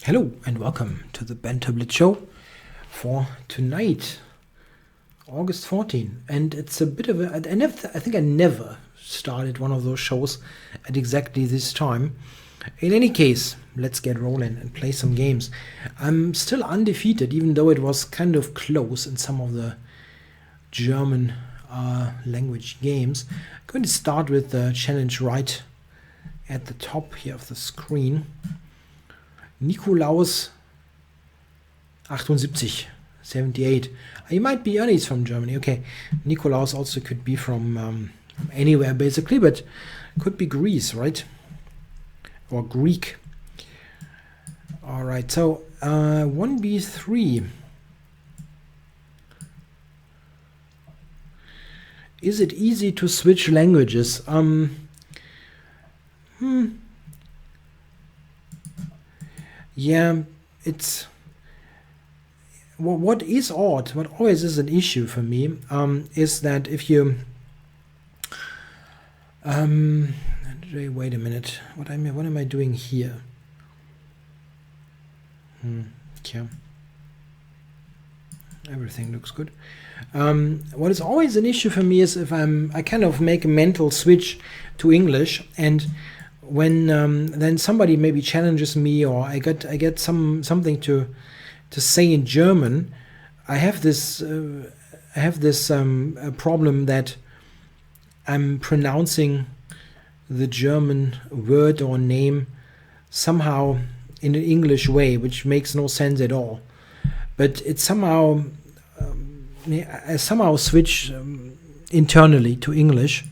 Hello and welcome to the Banter Blitz show for tonight, August 14. And it's a bit of a, I think I never started one of those shows at exactly this time. In any case, let's get rolling and play some games. I'm still undefeated, even though it was kind of close in some of the German language games. I'm going to start with the challenge right at the top here of the screen. Nikolaus 78. He might be he's from Germany. Okay, Nikolaus also could be from anywhere basically, but could be Greece, right? Or Greek. All right, so 1b3. Is it easy to switch languages? Yeah, it's what is odd, what always is an issue for me, is that if you wait a minute, what am I doing here? Yeah, everything looks good. What is always an issue for me is if I kind of make a mental switch to English, and when then somebody maybe challenges me, or I get something to say in German, I have this problem that I'm pronouncing the German word or name somehow in an English way, which makes no sense at all. But it's somehow I somehow switch internally to English,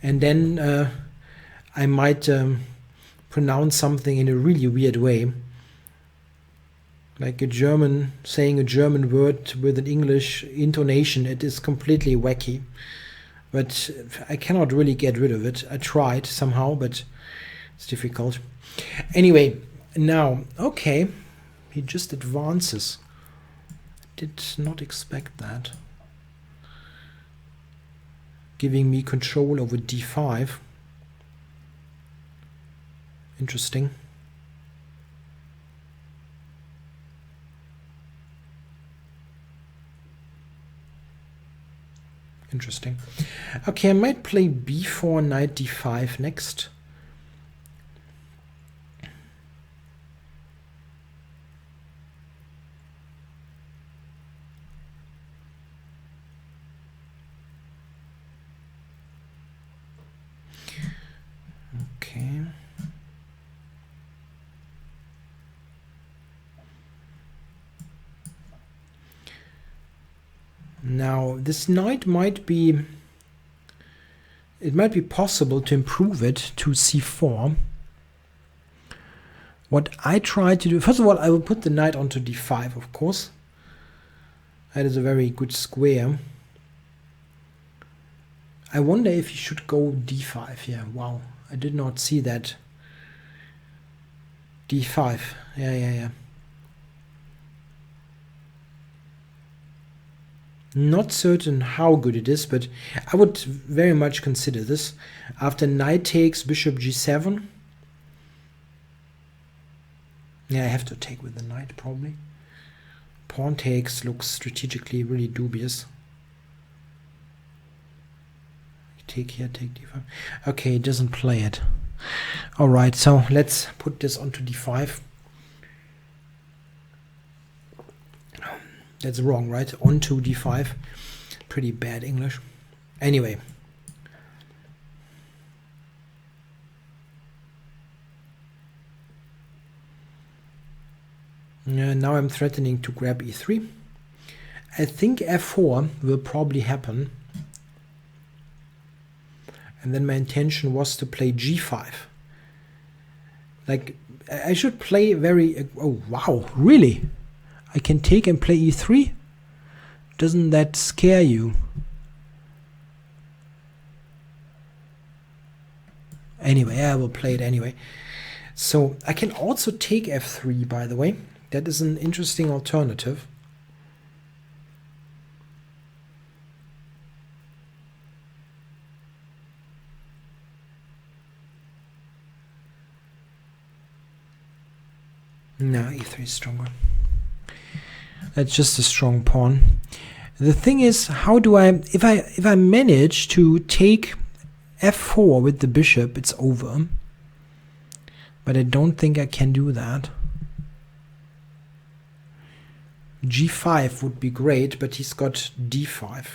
and then I might pronounce something in a really weird way, like a German saying a German word with an English intonation. It is completely wacky, but I cannot really get rid of it. I tried somehow, but it's difficult. Anyway, now, okay, he just advances. Did not expect that. Giving me control over d5. Interesting. Interesting. Okay, I might play b4, knight d5 next. Okay. Now, this knight might be possible to improve it to c4. What I try to do, first of all, I will put the knight onto d5, of course. That is a very good square. I wonder if he should go d5 here. Wow, I did not see that. d5, yeah. Not certain how good it is, but I would very much consider this. After knight takes, bishop g7. Yeah, I have to take with the knight probably. Pawn takes looks strategically really dubious. Take here, take d5. Okay, it doesn't play it. Alright, so let's put this onto d5. That's wrong, right? Onto d5. Pretty bad English. Anyway. Now I'm threatening to grab e3. I think f4 will probably happen. And then my intention was to play g5. Like, I should play very... Oh, wow, really? I can take and play e3? Doesn't that scare you? Anyway, I will play it anyway. So I can also take f3, by the way. That is an interesting alternative. No, e3 is stronger. That's just a strong pawn. The thing is, how do I, if I manage to take f4 with the bishop, it's over. But I don't think I can do that. g5 would be great, but he's got d5.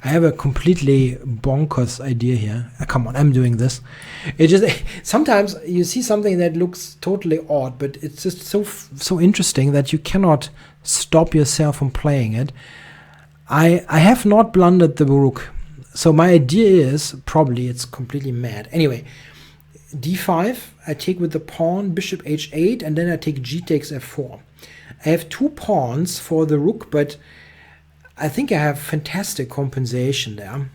I have a completely bonkers idea here. Come on, I'm doing this. It just sometimes you see something that looks totally odd, but it's just so interesting that you cannot stop yourself from playing it. I have not blundered the rook, so my idea is probably it's completely mad. Anyway, d5. I take with the pawn, bishop h8, and then I take g takes f4. I have 2 pawns for the rook, but I think I have fantastic compensation there.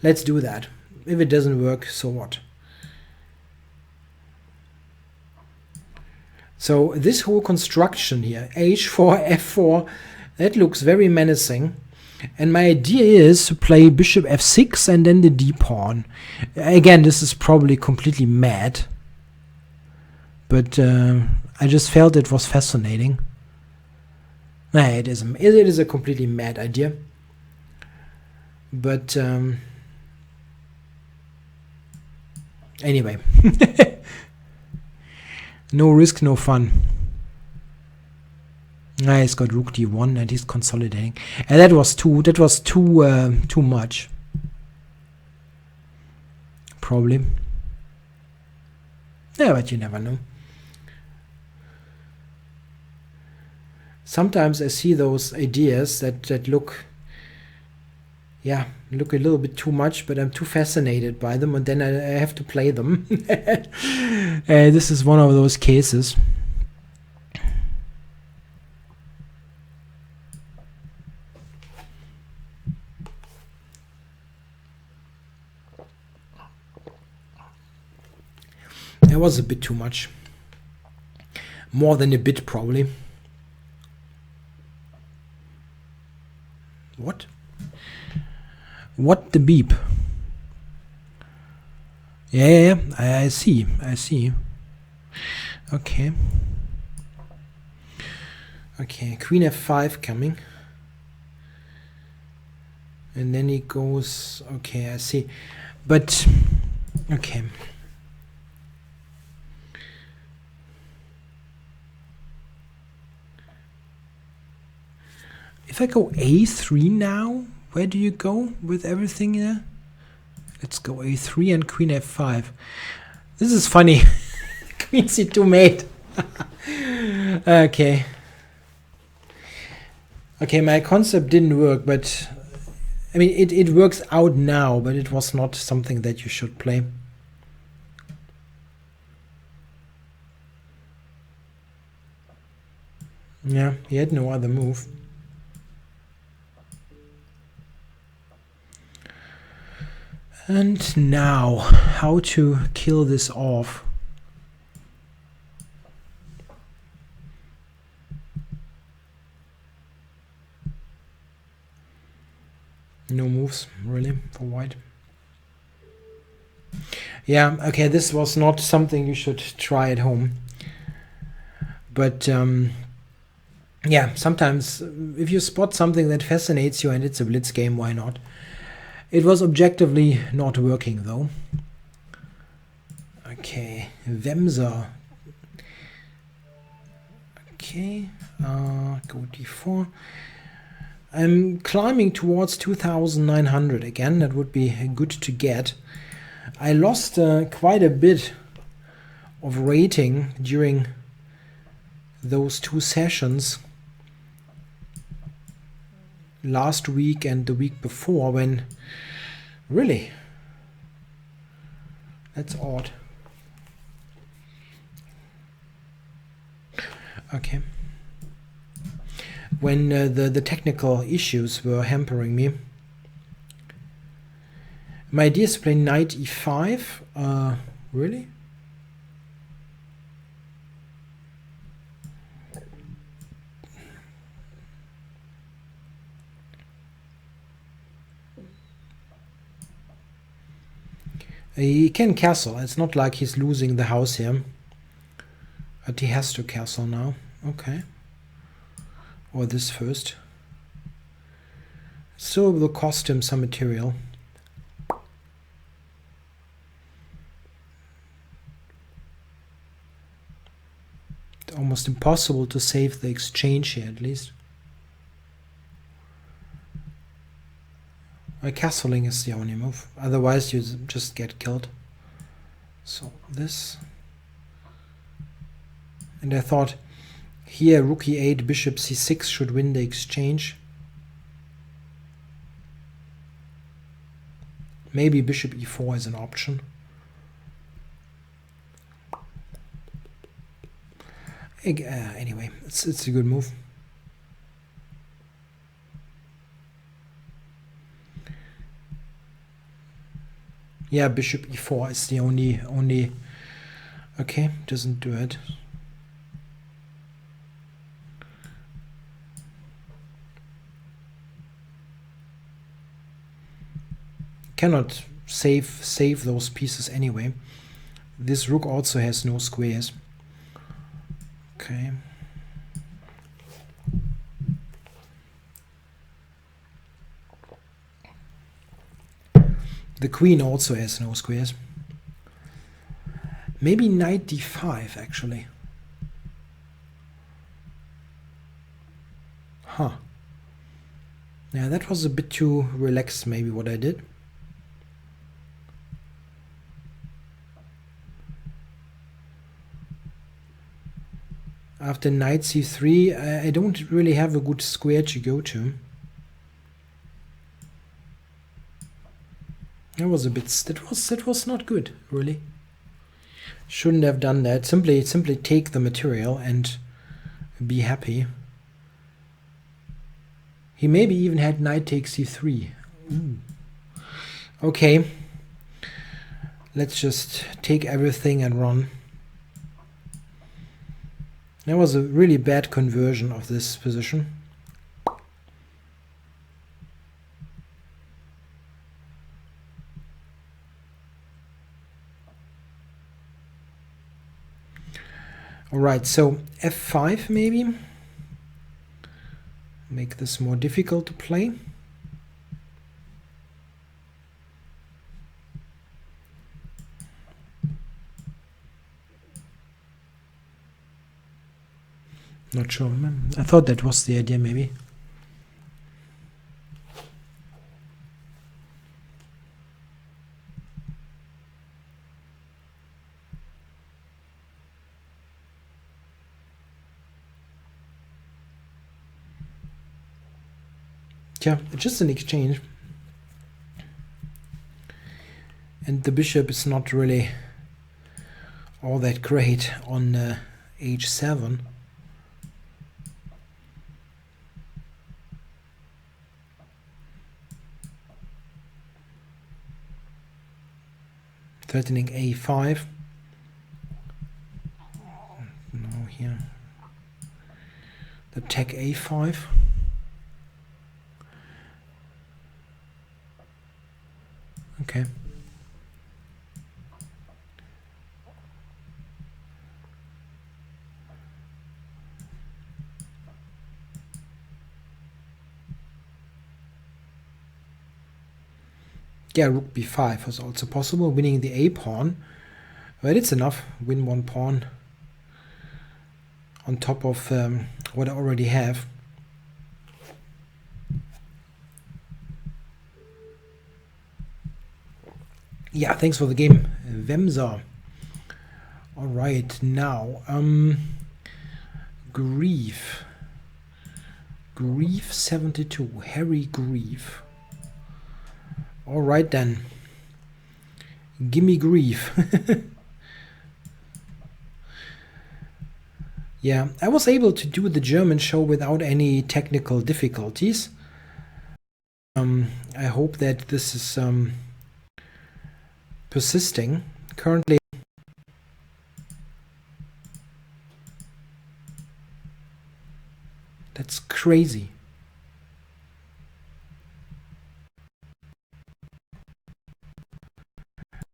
Let's do that. If it doesn't work, so what? So this whole construction here, h4, f4, that looks very menacing. And my idea is to play bishop f6 and then the d pawn. Again, this is probably completely mad. But I just felt it was fascinating. Nah, it is a completely mad idea. But anyway. No risk, no fun. Nah, he's got rook d1 and he's consolidating. And that was too much. Probably. Yeah, but you never know. Sometimes I see those ideas that look a little bit too much, but I'm too fascinated by them, and then I have to play them. This is one of those cases. That was a bit too much. More than a bit, probably. What? What the beep? Yeah, I see. Okay. Okay, queen f5 coming. And then he goes, okay, I see. But, okay. If I go a3 now, where do you go with everything there? Let's go a3 and queen f5. This is funny. Queen c2 mate. Okay. Okay, my concept didn't work, but I mean, it works out now, but it was not something that you should play. Yeah, he had no other move. And now, how to kill this off? No moves, really, for white. Yeah, okay, this was not something you should try at home. But, yeah, sometimes if you spot something that fascinates you and it's a blitz game, why not? It was objectively not working, though. Okay, Wemser. Okay, go d4. I'm climbing towards 2,900 again. That would be good to get. I lost quite a bit of rating during those 2 sessions last week and the week before, when really, that's odd. when the technical issues were hampering me. My idea is to play knight e5. Really? He can castle. It's not like he's losing the house here. But he has to castle now. Okay. Or this first. So it will cost him some material. It's almost impossible to save the exchange here, at least. Castling is the only move. Otherwise you just get killed. So this. And I thought here rook e8, bishop c6 should win the exchange. Maybe bishop e4 is an option. Anyway, it's a good move. Yeah, bishop e4 is the only. Okay, doesn't do it. Cannot save those pieces anyway. This rook also has no squares. Okay. The queen also has no squares. Maybe knight d5 actually. Huh. Yeah, that was a bit too relaxed maybe what I did. After knight c3, I don't really have a good square to go to. That was a bit. That was not good, really. Shouldn't have done that. Simply take the material and be happy. He maybe even had knight takes c3. Ooh. Okay. Let's just take everything and run. That was a really bad conversion of this position. Alright, so f5 maybe. Make this more difficult to play. Not sure. I thought that was the idea maybe. Yeah, it's just an exchange. And the bishop is not really all that great on h7. Threatening a5. No, here. Attack a5. Okay. Yeah, rook b5 was also possible, winning the a pawn. But it's enough. Win one pawn on top of what I already have. Yeah, thanks for the game, Wemser. All right, now Grief 72, Harry Grief. All right then, gimme Grief. Yeah, I was able to do the German show without any technical difficulties. I hope that this is persisting. Currently, that's crazy.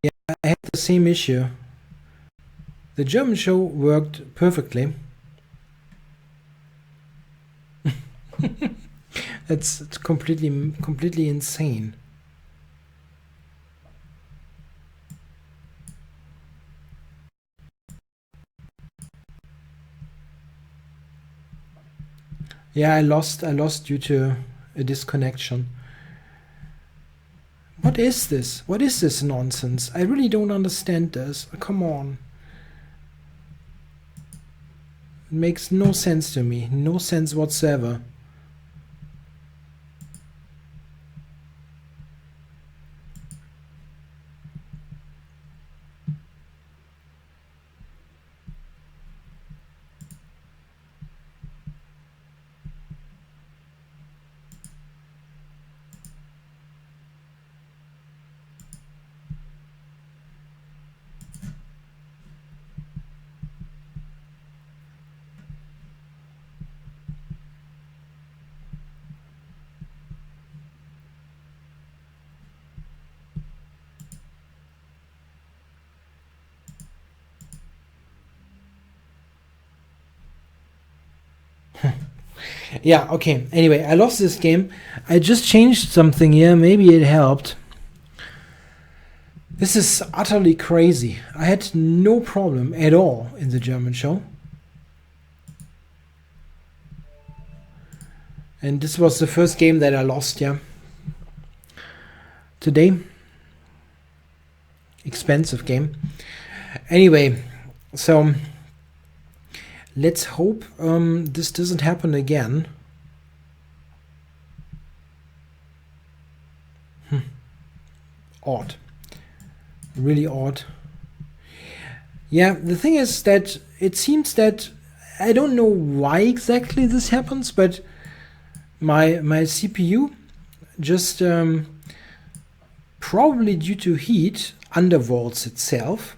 Yeah, I had the same issue. The German show worked perfectly. It's completely insane. Yeah, I lost due to a disconnection. What is this? What is this nonsense? I really don't understand this. Come on. It makes no sense to me. No sense whatsoever. Yeah, okay. Anyway, I lost this game. I just changed something here. Maybe it helped. This is utterly crazy. I had no problem at all in the German show. And this was the first game that I lost, yeah. Today. Expensive game. Anyway, so let's hope this doesn't happen again. Odd. Really odd. Yeah, the thing is that it seems that I don't know why exactly this happens, but my CPU just probably due to heat undervolts itself,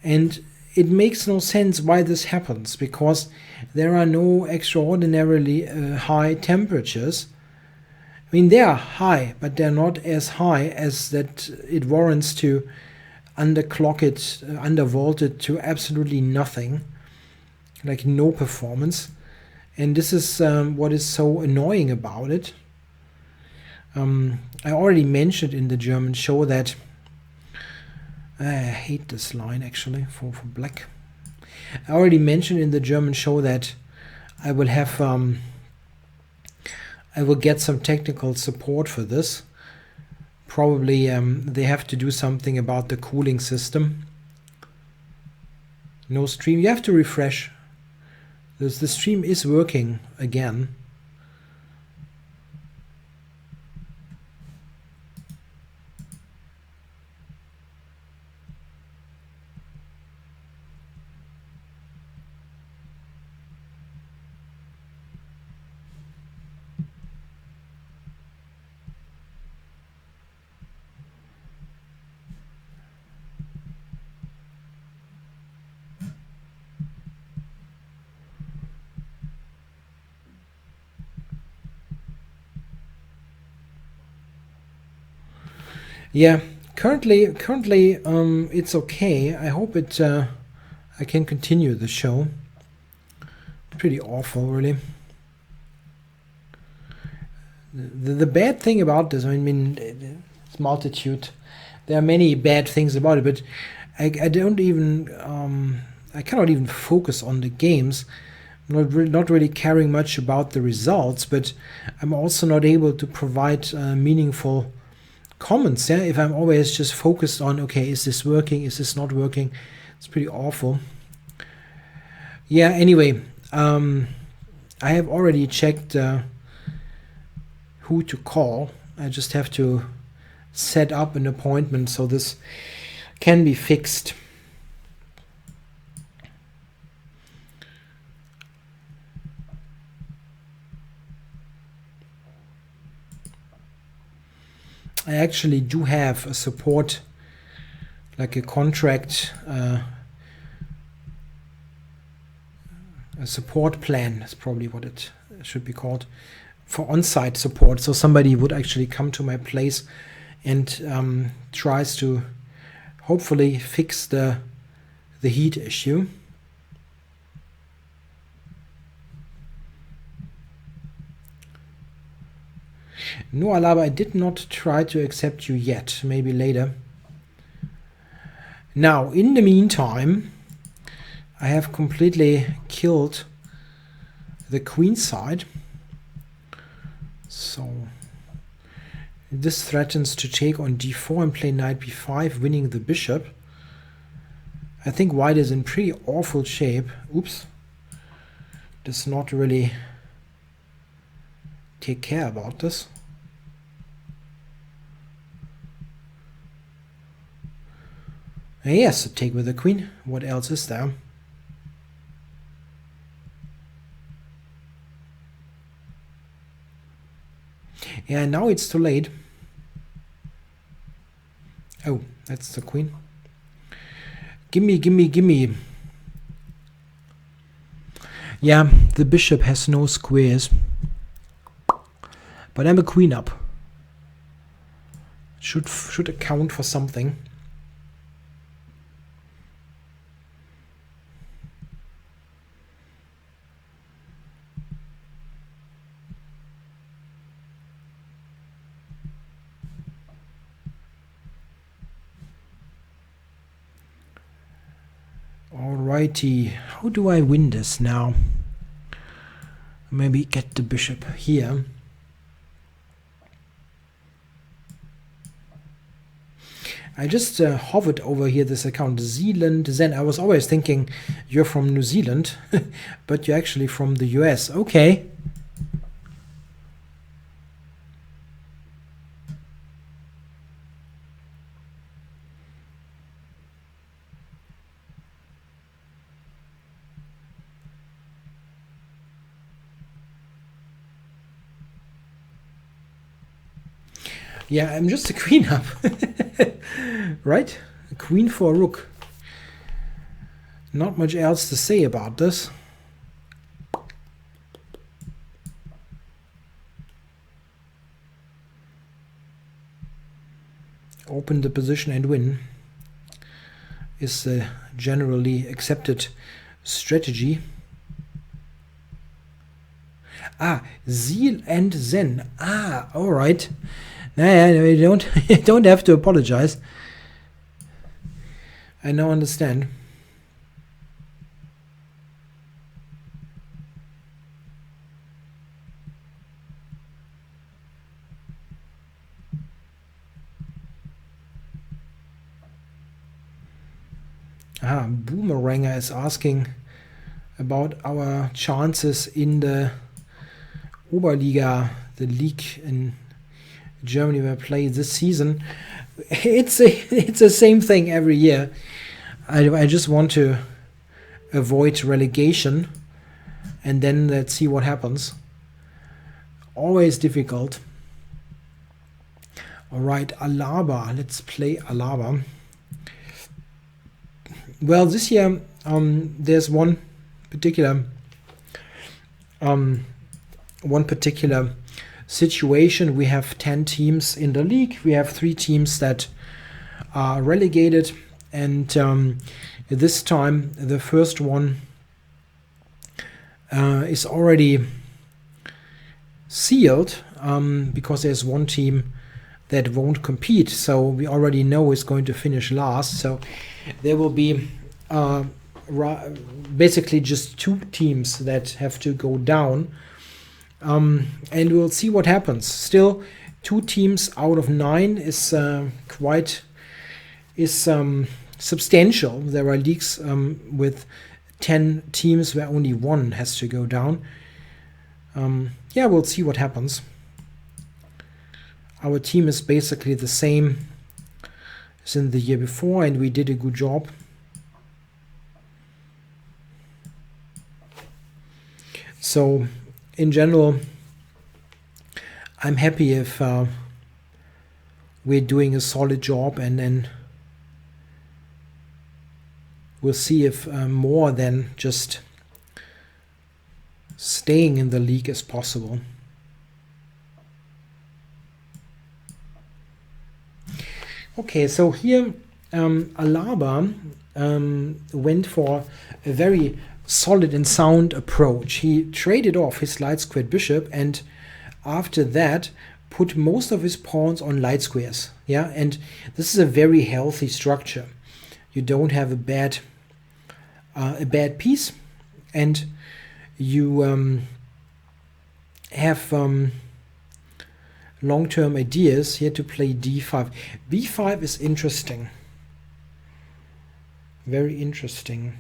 and it makes no sense why this happens, because there are no extraordinarily high temperatures. I mean, they are high, but they're not as high as that it warrants to underclock it, undervolt it to absolutely nothing, like no performance. And this is what is so annoying about it. I already mentioned in the German show that I hate this line actually for black. I already mentioned in the German show that I will have I will get some technical support for this. Probably they have to do something about the cooling system. No stream. You have to refresh. The stream is working again. Yeah, currently it's okay. I hope it I can continue the show. Pretty awful, really. The bad thing about this, I mean, it's multitude. There are many bad things about it, but I don't even I cannot even focus on the games. I'm not really caring much about the results, but I'm also not able to provide meaningful comments. Yeah, if I'm always just focused on, okay, is this working, is this not working? It's pretty awful. Yeah, anyway, I have already checked who to call. I just have to set up an appointment so this can be fixed. I actually do have a support, like a contract, a support plan is probably what it should be called, for on-site support. So somebody would actually come to my place and tries to hopefully fix the heat issue. No, Alaba, I did not try to accept you yet. Maybe later. Now, in the meantime, I have completely killed the queen side. So this threatens to take on d4 and play knight b5, winning the bishop. I think white is in pretty awful shape. Oops. Does not really take care about this. Yes, take with the queen. What else is there? Yeah, now it's too late. Oh, that's the queen. Gimme, gimme, gimme. Yeah, the bishop has no squares. But I'm a queen up. Should account for something. Alrighty, how do I win this now? Maybe get the bishop here. I just hovered over here this account, Zealand Zen. I was always thinking you're from New Zealand, but you're actually from the US. Okay. Yeah, I'm just a queen up. Right? A queen for a rook. Not much else to say about this. Open the position and win is the generally accepted strategy. Ah, Zeal and Zen. Ah, all right. Nah, you don't you don't have to apologize. I now understand. Ah, Boomeranger is asking about our chances in the Oberliga, the league in Germany we play this season. It's the same thing every year. I just want to avoid relegation, and then let's see what happens. Always difficult. All right, Alaba. Let's play Alaba. Well, this year there's one particular situation. We have 10 teams in the league. We have 3 teams that are relegated, and this time the first one is already sealed because there's one team that won't compete, so we already know it's going to finish last. So there will be basically just 2 teams that have to go down. And we'll see what happens. Still, 2 teams out of 9 is substantial. There are leagues with 10 teams where only 1 has to go down. Yeah, we'll see what happens. Our team is basically the same as in the year before, and we did a good job. So in general, I'm happy if we're doing a solid job, and then we'll see if more than just staying in the league is possible. Okay, so here Alaba went for a very solid and sound approach. He traded off his light squared bishop, and after that put most of his pawns on light squares. Yeah, and this is a very healthy structure. You don't have a bad piece, and you have long-term ideas here to play d5. b5 is interesting, very interesting.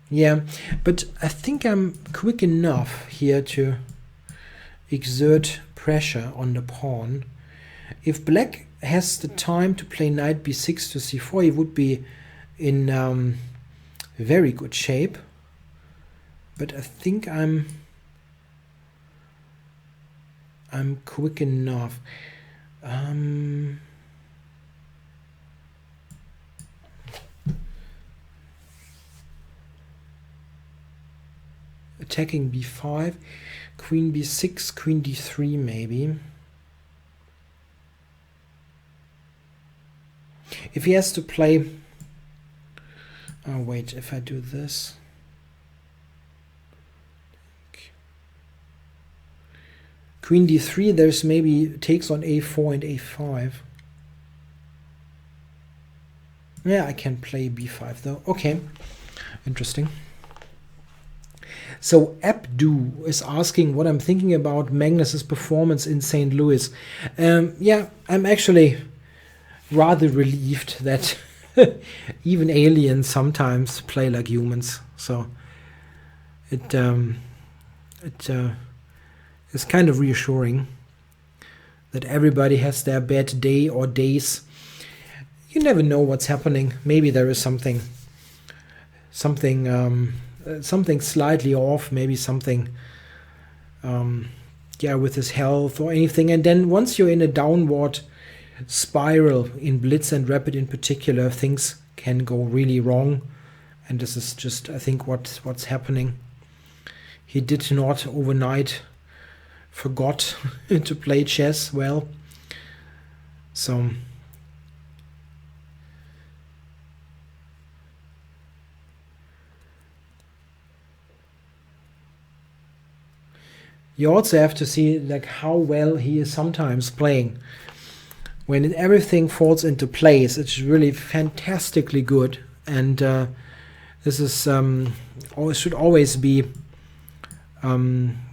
Yeah, but I think I'm quick enough here to exert pressure on the pawn. If black has the time to play knight b6 to c4, he would be in very good shape. But I think I'm quick enough. Attacking b5, queen b6, queen d3 maybe. If he has to play... Oh wait, if I do this... Queen d3, there's maybe takes on a4 and a5. Yeah, I can play b5 though. Okay, interesting. So Abdu is asking what I'm thinking about Magnus's performance in St. Louis. Yeah, I'm actually rather relieved that even aliens sometimes play like humans. So it is kind of reassuring that everybody has their bad day or days. You never know what's happening. Maybe there is something slightly off, maybe something with his health or anything. And then once you're in a downward spiral in Blitz and Rapid in particular, things can go really wrong. And this is just, I think, what's happening. He did not overnight forgot to play chess well. So you also have to see like how well he is sometimes playing. When everything falls into place, it's really fantastically good. And this is should always be.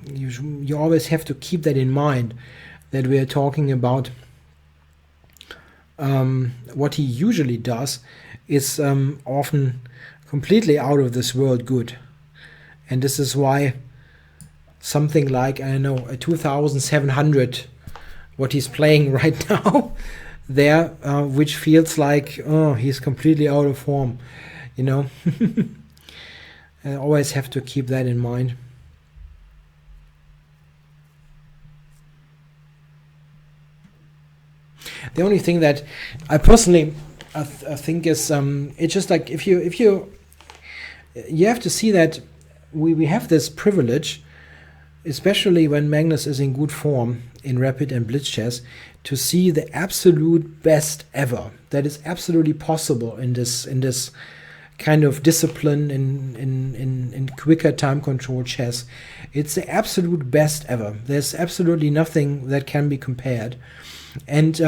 You always have to keep that in mind, that we are talking about what he usually does is often completely out of this world good. And this is why something like, I don't know, a 2700, what he's playing right now there, which feels like, oh, he's completely out of form, you know. I always have to keep that in mind. The only thing that I personally I think is it's just like if you have to see that we have this privilege, especially when Magnus is in good form in Rapid and Blitz chess, to see the absolute best ever that is absolutely possible in this kind of discipline in quicker time control chess. It's the absolute best ever. There's absolutely nothing that can be compared. And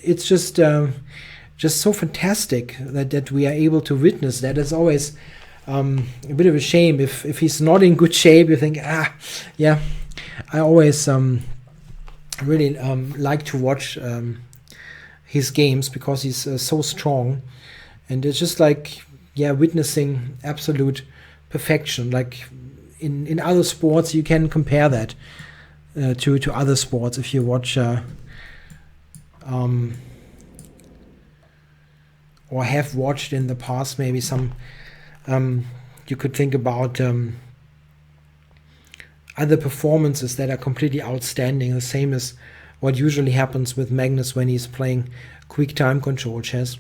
it's just so fantastic that we are able to witness that. It's always a bit of a shame if he's not in good shape. You think, yeah. I always really like to watch his games because he's so strong, and it's just like witnessing absolute perfection. Like in other sports, you can compare that to other sports if you watch. Or have watched in the past, maybe some you could think about other performances that are completely outstanding, the same as what usually happens with Magnus when he's playing quick time control chess.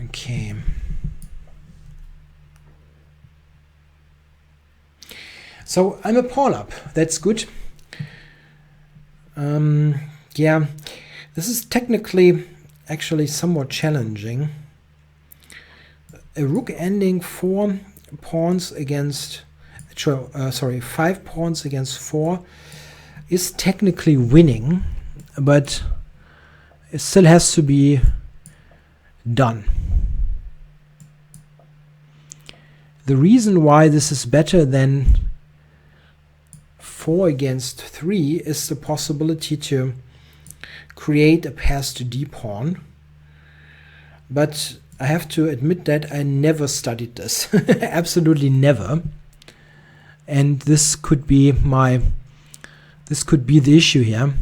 Okay. So I'm a pawn up. That's good. Yeah, this is technically actually somewhat challenging. A rook ending 4 pawns against, 5 pawns against 4 is technically winning, but it still has to be done. The reason why this is better than 4 against 3 is the possibility to create a pass to d pawn, but I have to admit that I never studied this. Absolutely never. And this could be the issue here.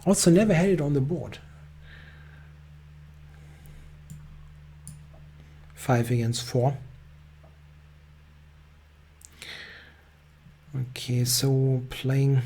Also never had it on the board. 5 against 4. Okay, so playing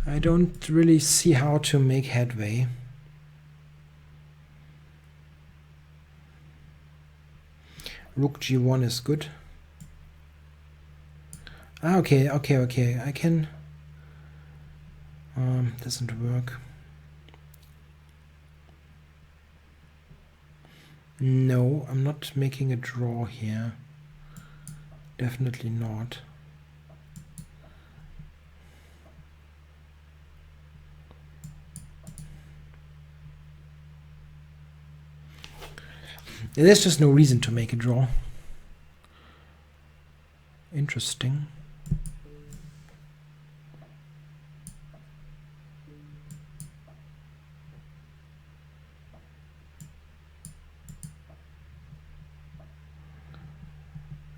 I don't really see how to make headway. Rook g1 is good. Okay. I can. Doesn't work. No, I'm not making a draw here. Definitely not. There's just no reason to make a draw. Interesting.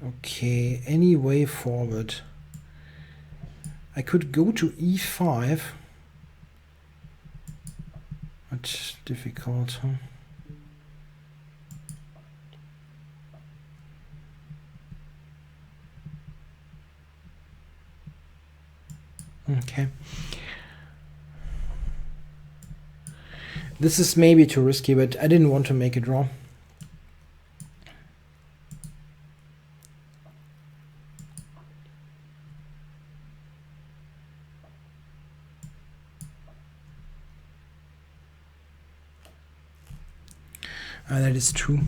Okay, any way forward. I could go to e5. But difficult, huh? Okay. This is maybe too risky, but I didn't want to make a draw. That is true.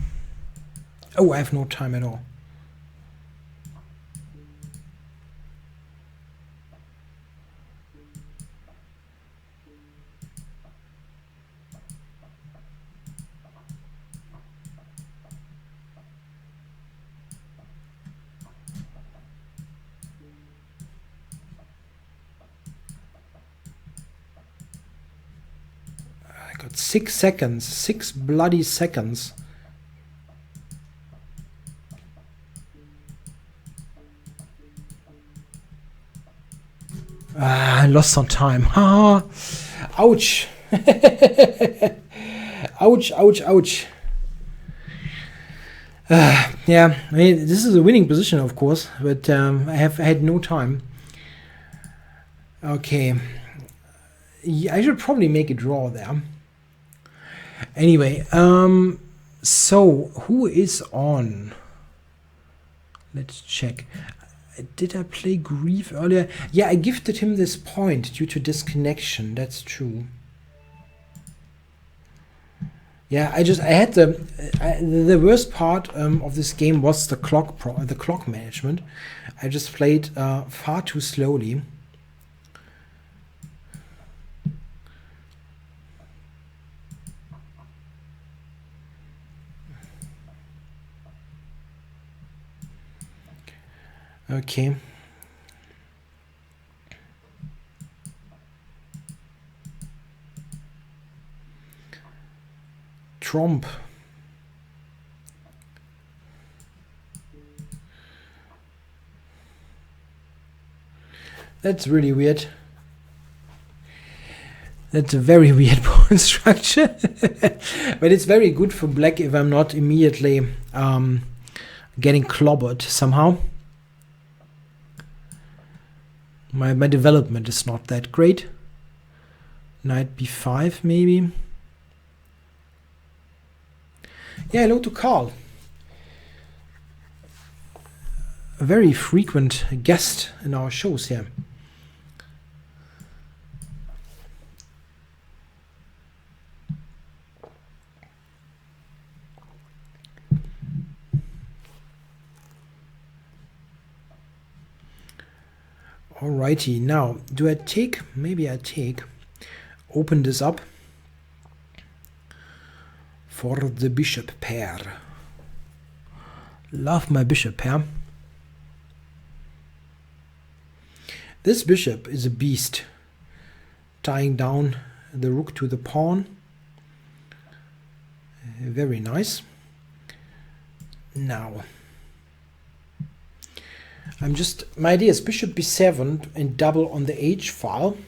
Oh, I have no time at all. I got 6 seconds, 6 bloody seconds. I lost some time. Ha! Ouch! Ouch! Ouch! Ouch! Yeah, I mean, this is a winning position, of course, but I had no time. Okay, I should probably make a draw there. Anyway, so who is on? Let's check. Did I play Grief earlier? Yeah, I gifted him this point due to disconnection. That's true. Yeah, I had the worst part of this game was the clock management. I just played far too slowly. Okay. Trump. That's really weird. That's a very weird pawn structure. But it's very good for black if I'm not immediately getting clobbered somehow. My development is not that great. Knight b5 maybe. Yeah, hello to Carl. A very frequent guest in our shows here. Alrighty, now do I take, maybe I take, open this up for the bishop pair. Love my bishop pair. This bishop is a beast, tying down the rook to the pawn. Very nice. Now, my idea is bishop b7 and double on the h file.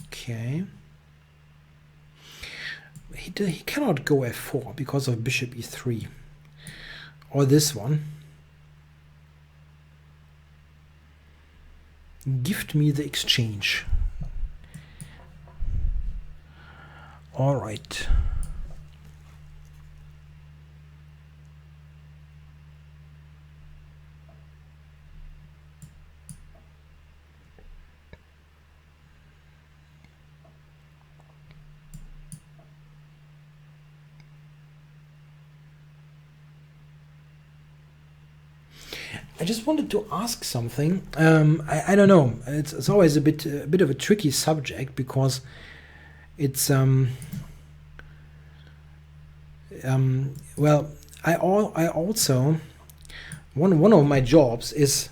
Okay. He cannot go f4 because of bishop e3. Or this one. Gift me the exchange. All right. I just wanted to ask something. I don't know. It's always a bit of a tricky subject because it's well, I also one of my jobs is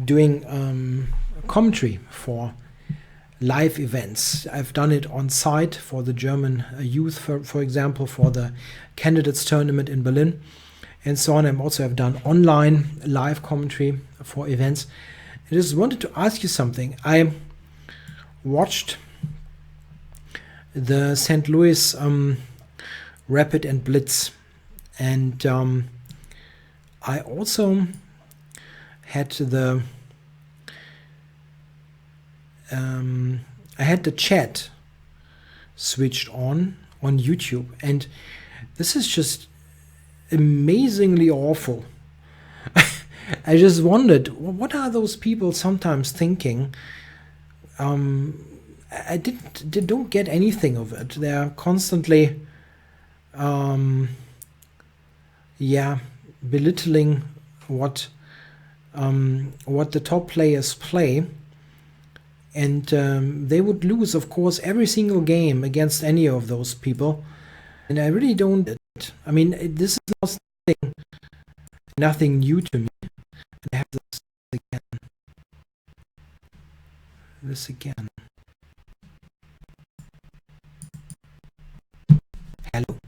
doing commentary for live events. I've done it on site for the German youth, for example, for the candidates tournament in Berlin, and so on. I also have done online live commentary for events. I just wanted to ask you something. I watched the St. Louis Rapid and Blitz, and I also had the chat switched on YouTube, and this is just amazingly awful. I just wondered, what are those people sometimes thinking? I don't get anything of it. They're constantly belittling what the top players play, and they would lose, of course, every single game against any of those people. And I really don't. I mean, this is nothing new to me. I have this again. Hello.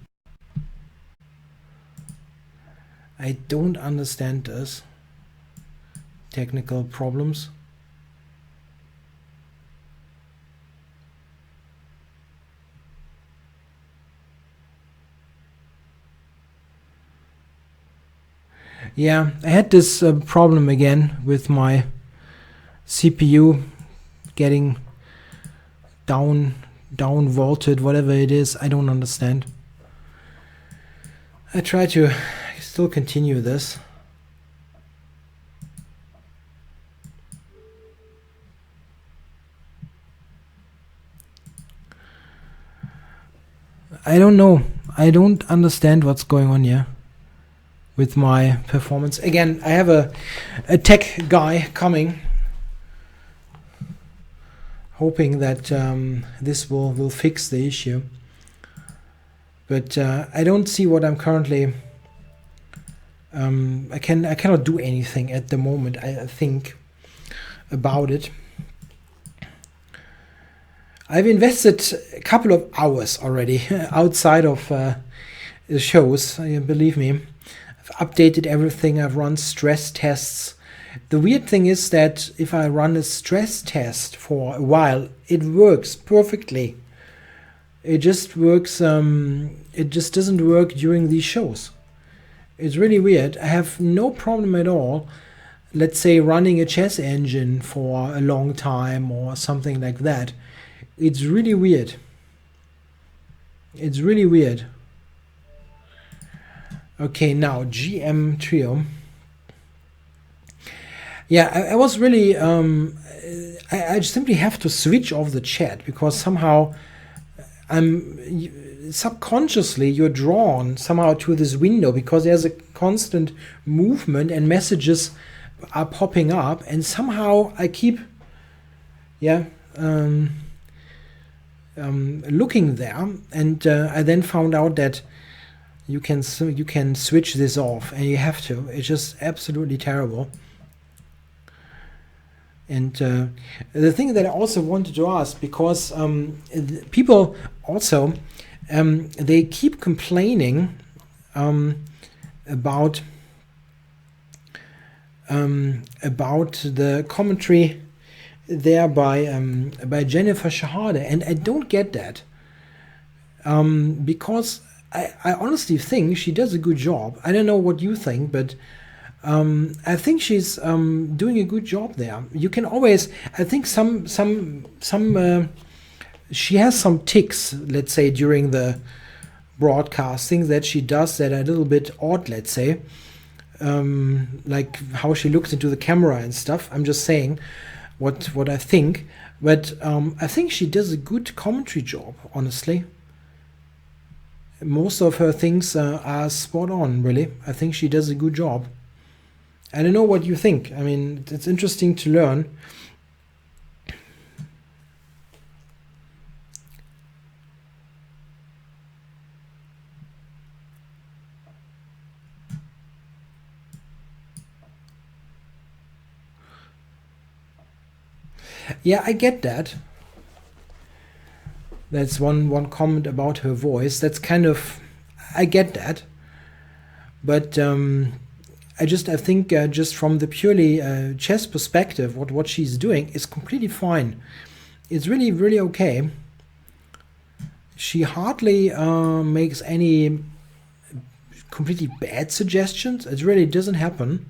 I don't understand this. Technical problems. Yeah, I had this problem again with my CPU getting down volted, whatever it is. I don't understand. I try to still continue this. I don't know. I don't understand what's going on here with my performance. Again, I have a tech guy coming, hoping that this will fix the issue. But I don't see what I'm currently. I cannot do anything at the moment. I think about it. I've invested a couple of hours already outside of the shows, believe me. I've updated everything, I've run stress tests. The weird thing is that if I run a stress test for a while, it works perfectly. It just works, it just doesn't work during these shows. It's really weird. I have no problem at all, let's say, running a chess engine for a long time or something like that. It's really weird. It's really weird. Okay, now GM Trio. Yeah, I was really, I simply have to switch off the chat because somehow subconsciously you're drawn somehow to this window because there's a constant movement and messages are popping up, and somehow I keep, looking there, and I then found out that you can switch this off, and you have to. It's just absolutely terrible. And the thing that I also wanted to ask, because people also they keep complaining about the commentary there by Jennifer Shahade, and I don't get that, because I honestly think she does a good job. I don't know what you think, but I think she's doing a good job there. You can always, I think she has some tics, let's say, during the broadcasting that she does that are a little bit odd, let's say, like how she looks into the camera and stuff. I'm just saying what I think, but I think she does a good commentary job, honestly. Most of her things are spot on, really. I think she does a good job. I don't know what you think. I mean, it's interesting to learn. Yeah, I get that. That's one comment about her voice. That's kind of, I get that. But I think just from the purely chess perspective, what she's doing is completely fine. It's really, really okay. She hardly makes any completely bad suggestions. It really doesn't happen.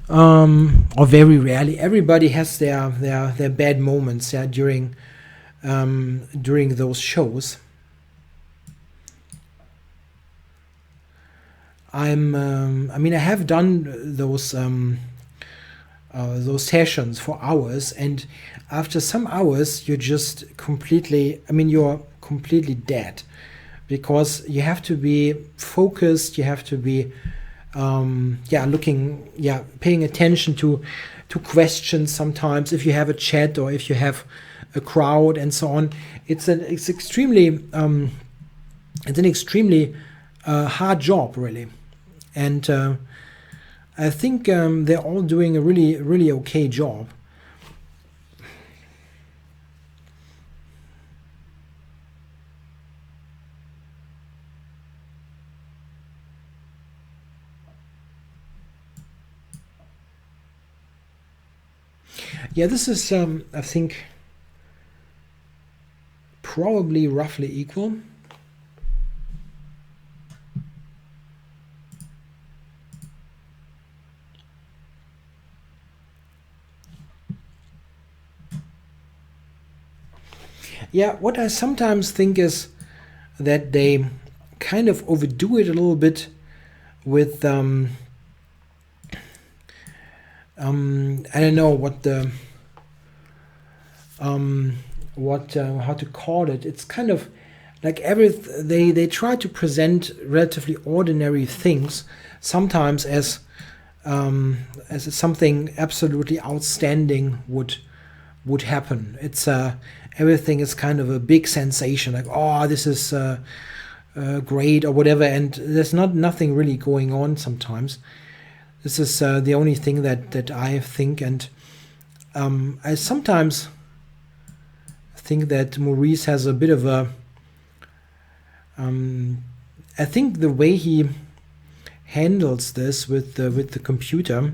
Or very rarely. Everybody has their bad moments during those shows. I have done those sessions for hours, and after some hours you're just completely, you're completely dead, because you have to be focused, you have to be paying attention to questions sometimes, if you have a chat or if you have a crowd and so on. It's an extremely hard job, really. And I think they're all doing a really, really okay job. Yeah, this is, I think, probably roughly equal. Yeah, what I sometimes think is that they kind of overdo it a little bit with I don't know what the how to call it. It's kind of like they try to present relatively ordinary things sometimes as something absolutely outstanding would happen. It's everything is kind of a big sensation, like, oh, this is great or whatever, and there's nothing really going on sometimes. This is the only thing that I think, and I sometimes think that Maurice has a bit of a I think the way he handles this with the computer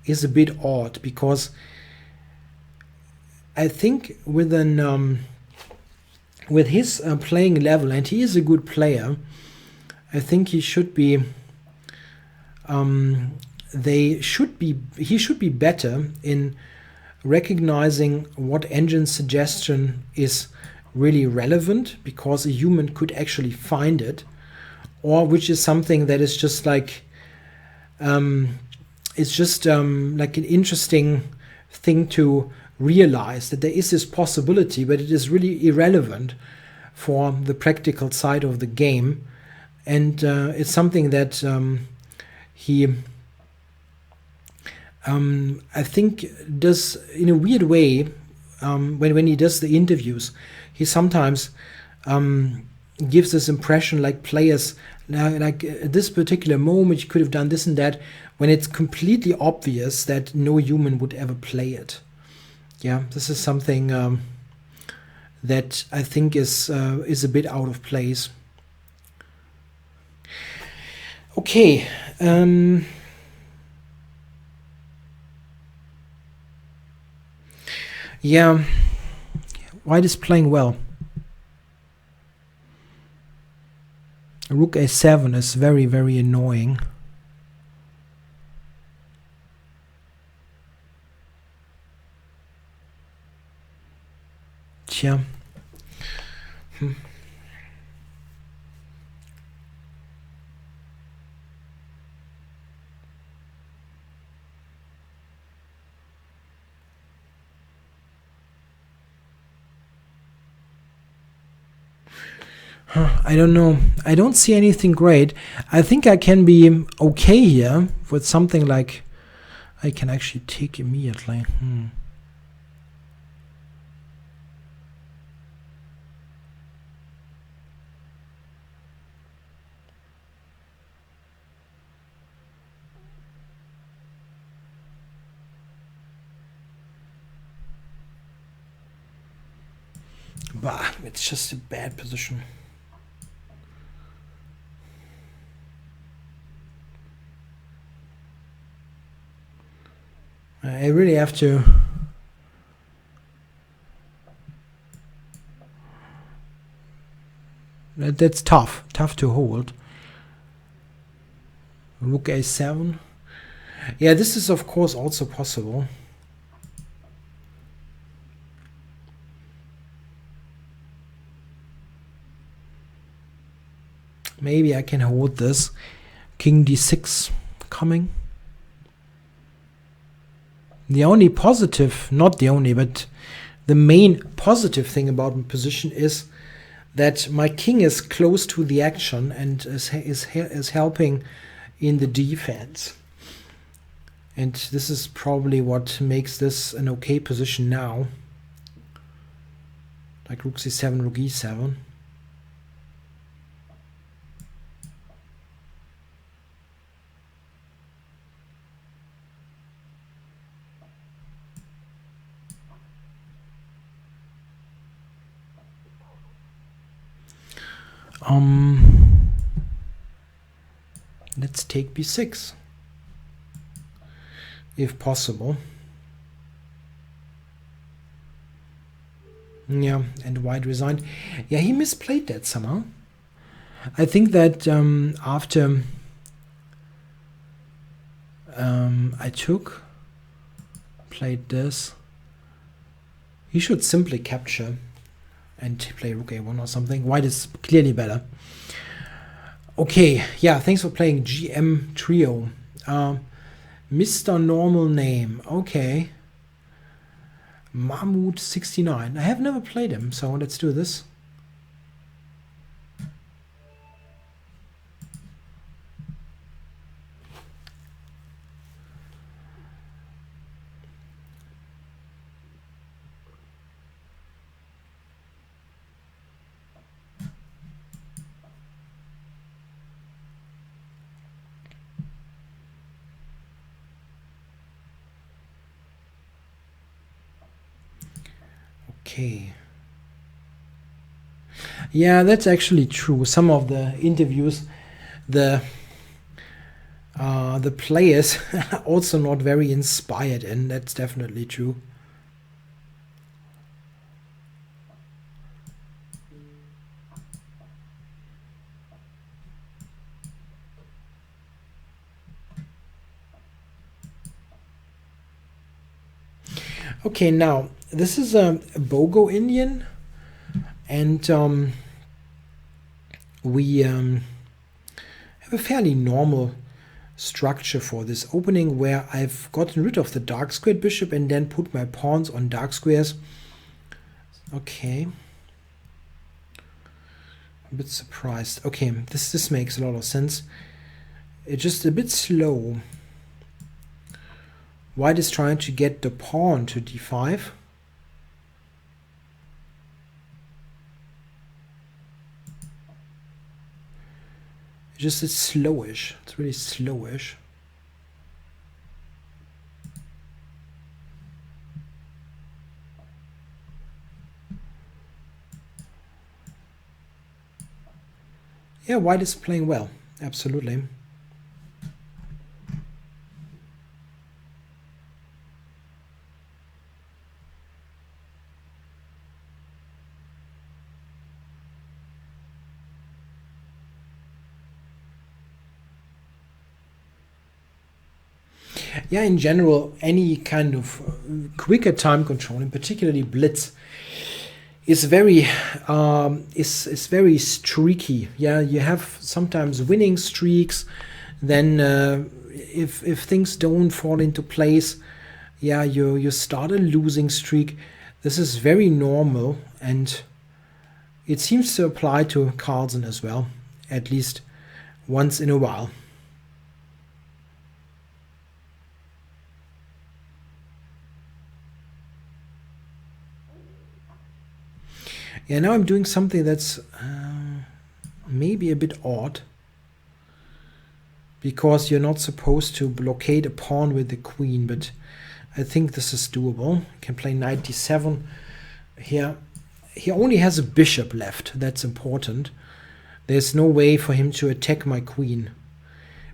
is a bit odd, because I think with his playing level, and he is a good player, I think he should be he should be better in recognizing what engine suggestion is really relevant, because a human could actually find it, or which is something that is just like it's just like an interesting thing to realize, that there is this possibility, but it is really irrelevant for the practical side of the game. And it's something that he I think does in a weird way. When he does the interviews, he sometimes gives this impression like players, like at this particular moment you could have done this and that, when it's completely obvious that no human would ever play it. Yeah, this is something that I think is a bit out of place. Okay. Yeah, white is playing well. Rook a7 is very, very annoying. Tja. I don't know. I don't see anything great. I think I can be okay here with something like I can actually take immediately. Bah, it's just a bad position. I really have to. That's tough to hold. Rook a7. Yeah, this is of course also possible. Maybe I can hold this. King d6 coming. The only positive, not the only, but the main positive thing about my position is that my king is close to the action and is helping in the defense. And this is probably what makes this an okay position now. Like rook c7, rook e7. Let's take b6 if possible. Yeah, and white resigned. Yeah, he misplayed that somehow. I think that after I played this, he should simply capture and play rook a1 or something. White is clearly better. Okay, yeah, thanks for playing GM Trio. Mr. Normal Name, okay. Mahmoud 69. I have never played him, so let's do this. Okay. Yeah, that's actually true. Some of the interviews, the players are also not very inspired, and that's definitely true. Okay, now this is a Bogo Indian, and we have a fairly normal structure for this opening, where I've gotten rid of the dark squared bishop and then put my pawns on dark squares. Okay. A bit surprised. Okay, this makes a lot of sense. It's just a bit slow. White is trying to get the pawn to d5. It's slowish. It's really slowish. Yeah, white is playing well. Absolutely. Yeah, in general, any kind of quicker time control, and particularly blitz, is very streaky. Yeah, you have sometimes winning streaks. Then if things don't fall into place, yeah, you start a losing streak. This is very normal, and it seems to apply to Carlsen as well, at least once in a while. Yeah, now I'm doing something that's maybe a bit odd, because you're not supposed to blockade a pawn with the queen, but I think this is doable. You can play knight d7 here. He only has a bishop left. That's important. There's no way for him to attack my queen,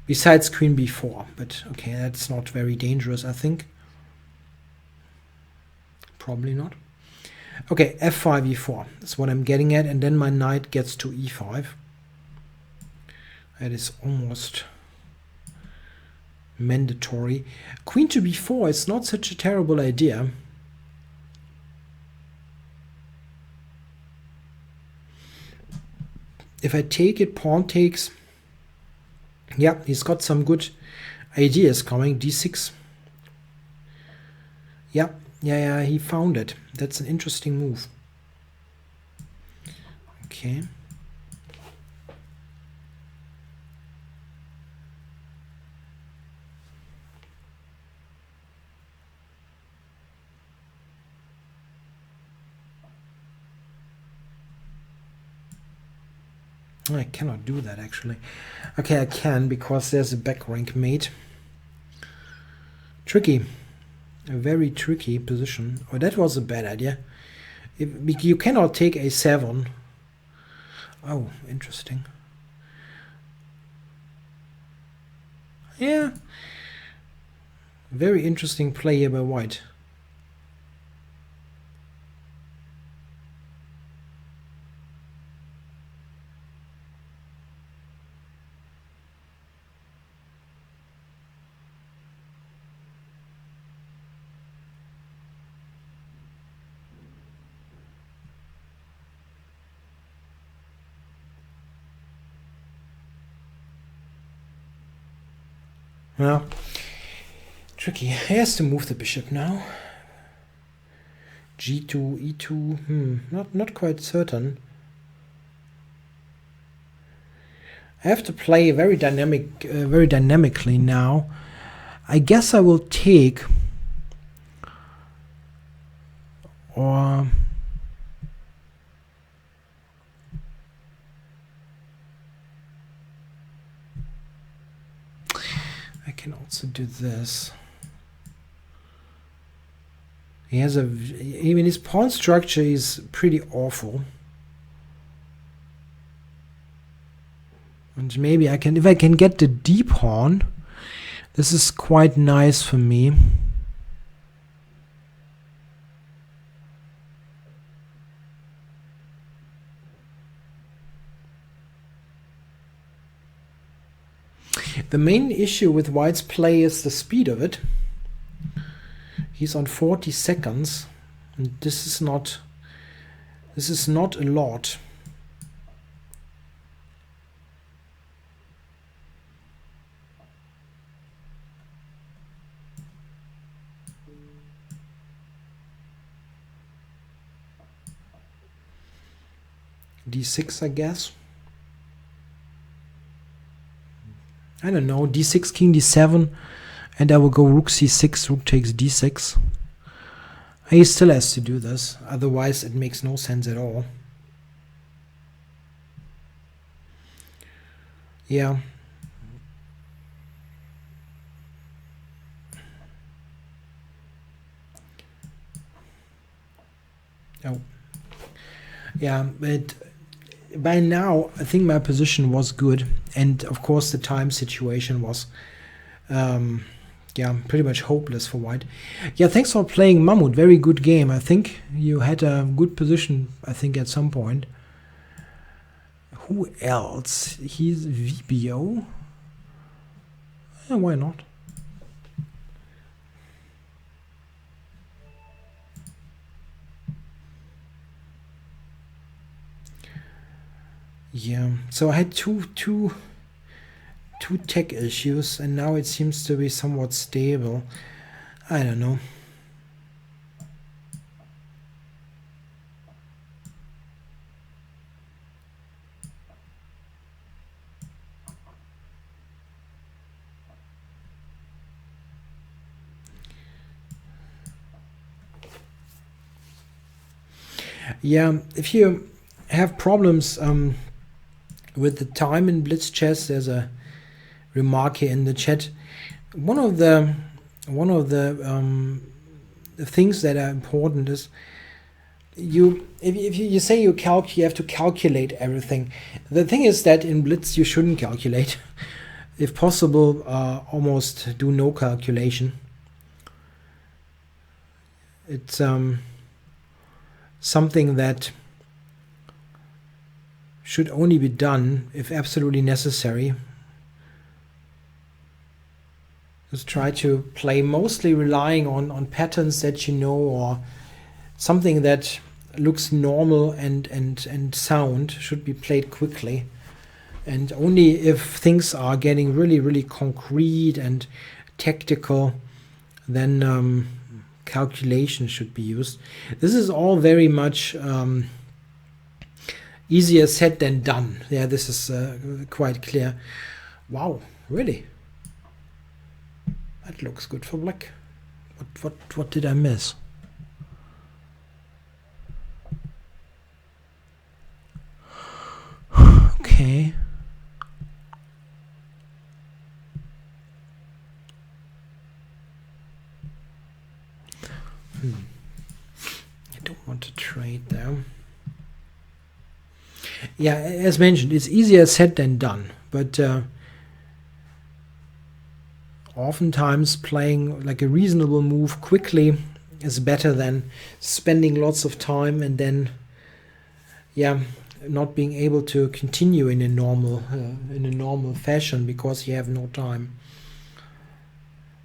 besides queen b4. But okay, that's not very dangerous, I think. Probably not. Okay, f5, e4. That's what I'm getting at. And then my knight gets to e5. That is almost mandatory. Queen to b4 is not such a terrible idea. If I take it, pawn takes. Yeah, he's got some good ideas coming. d6. Yeah, he found it. That's an interesting move. Okay. I cannot do that, actually. Okay, I can, because there's a back rank mate. Tricky. A very tricky position. Oh, that was a bad idea. You cannot take a7. Oh, interesting. Yeah. Very interesting play here by white. Well, tricky. He has to move the bishop now. g2, e2. Not quite certain. I have to play very dynamically now. I guess I will take, or I can also do this. He has a, I mean, his pawn structure is pretty awful. And maybe I can, if I can get the d pawn, this is quite nice for me. The main issue with White's play is the speed of it. He's on 40 seconds, and this is not a lot. d6, I guess. I don't know, d6, king d7, and I will go rook c6, rook takes d6. He still has to do this, otherwise it makes no sense at all. Yeah. Oh. Yeah, but by now I think my position was good, and of course the time situation was yeah, pretty much hopeless for White. Yeah, thanks for playing, Mammut. Very good game. I think you had a good position, I think, at some point. Who else? He's VBO? Yeah, why not? Yeah, so I had two tech issues, and now it seems to be somewhat stable. I don't know. Yeah, if you have problems with the time in Blitz chess, there's a remark here in the chat. One of the things that are important is if you say you have to calculate everything. The thing is that in Blitz you shouldn't calculate. If possible, almost do no calculation. It's something that should only be done if absolutely necessary. Just try to play mostly relying on patterns that you know, or something that looks normal and sound should be played quickly. And only if things are getting really concrete and tactical, then calculation should be used. This is all very much easier said than done. Yeah, this is quite clear. Wow, really? That looks good for black. What did I miss? Okay. I don't want to trade there. Yeah, as mentioned, it's easier said than done, but oftentimes playing like a reasonable move quickly is better than spending lots of time and then, yeah, not being able to continue in a normal fashion because you have no time.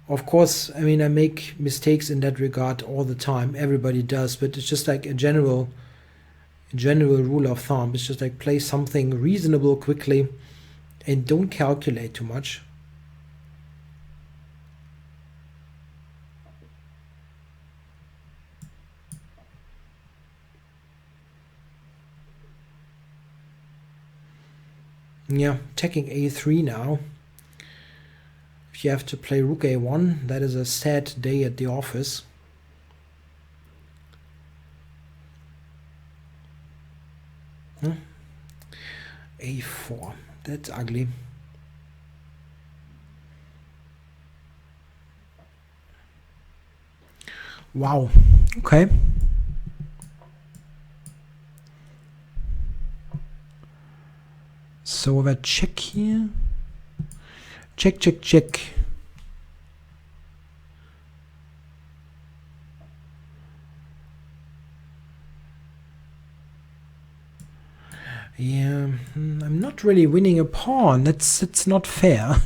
Of course, I mean, I make mistakes in that regard all the time. Everybody does, but it's just like a general rule of thumb. It's just like play something reasonable quickly and don't calculate too much. Yeah, taking a3 now. If you have to play rook a1, that is a sad day at the office. A4, that's ugly. Wow. Okay. So we check here. Check, check, check. Yeah, I'm not really winning a pawn. It's not fair.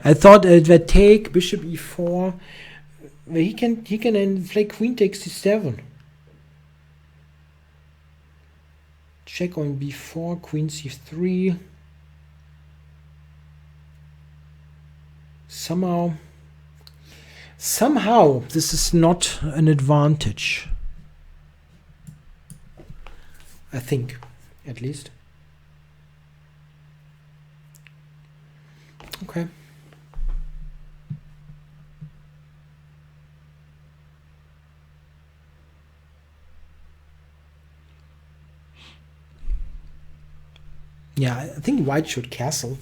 I thought it would take bishop e4. He can then play queen takes c7. Check on b4, queen c3. Somehow this is not an advantage. I think, at least. Okay. Yeah, I think white should castle.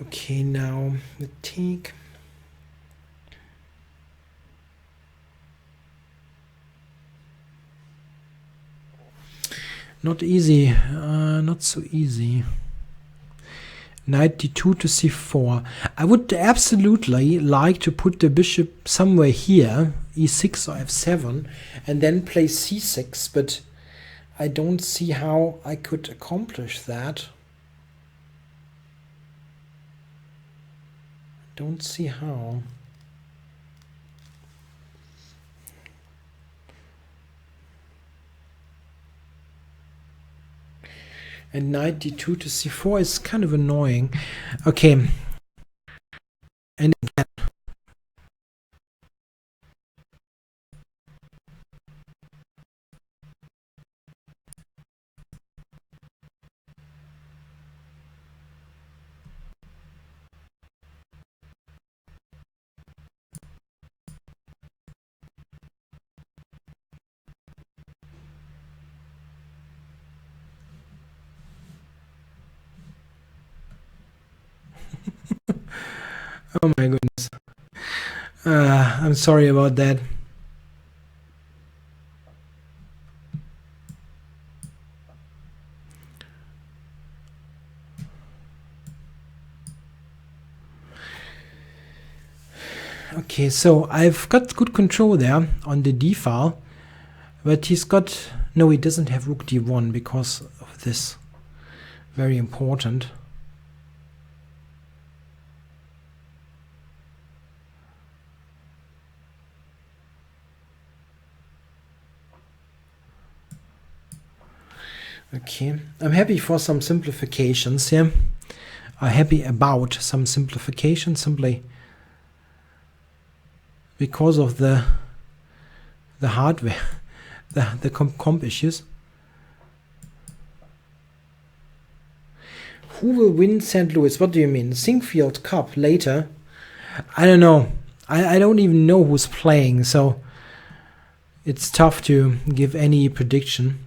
Okay, now the take. Not easy, not so easy. Knight d2 to c4. I would absolutely like to put the bishop somewhere here, e6 or f7, and then play c6, but I don't see how I could accomplish that. Don't see how. And knight d2 to c4 is kind of annoying. Okay. And again. Oh my goodness. I'm sorry about that. Okay, so I've got good control there on the d file, but he's got, no, he doesn't have rook d1 because of this. Very important. Okay, I'm happy for some simplifications here. I'm happy about some simplification simply because of the hardware, the comp issues. Who will win St. Louis? What do you mean? Singfield Cup later? I don't know. I don't even know who's playing, so it's tough to give any prediction.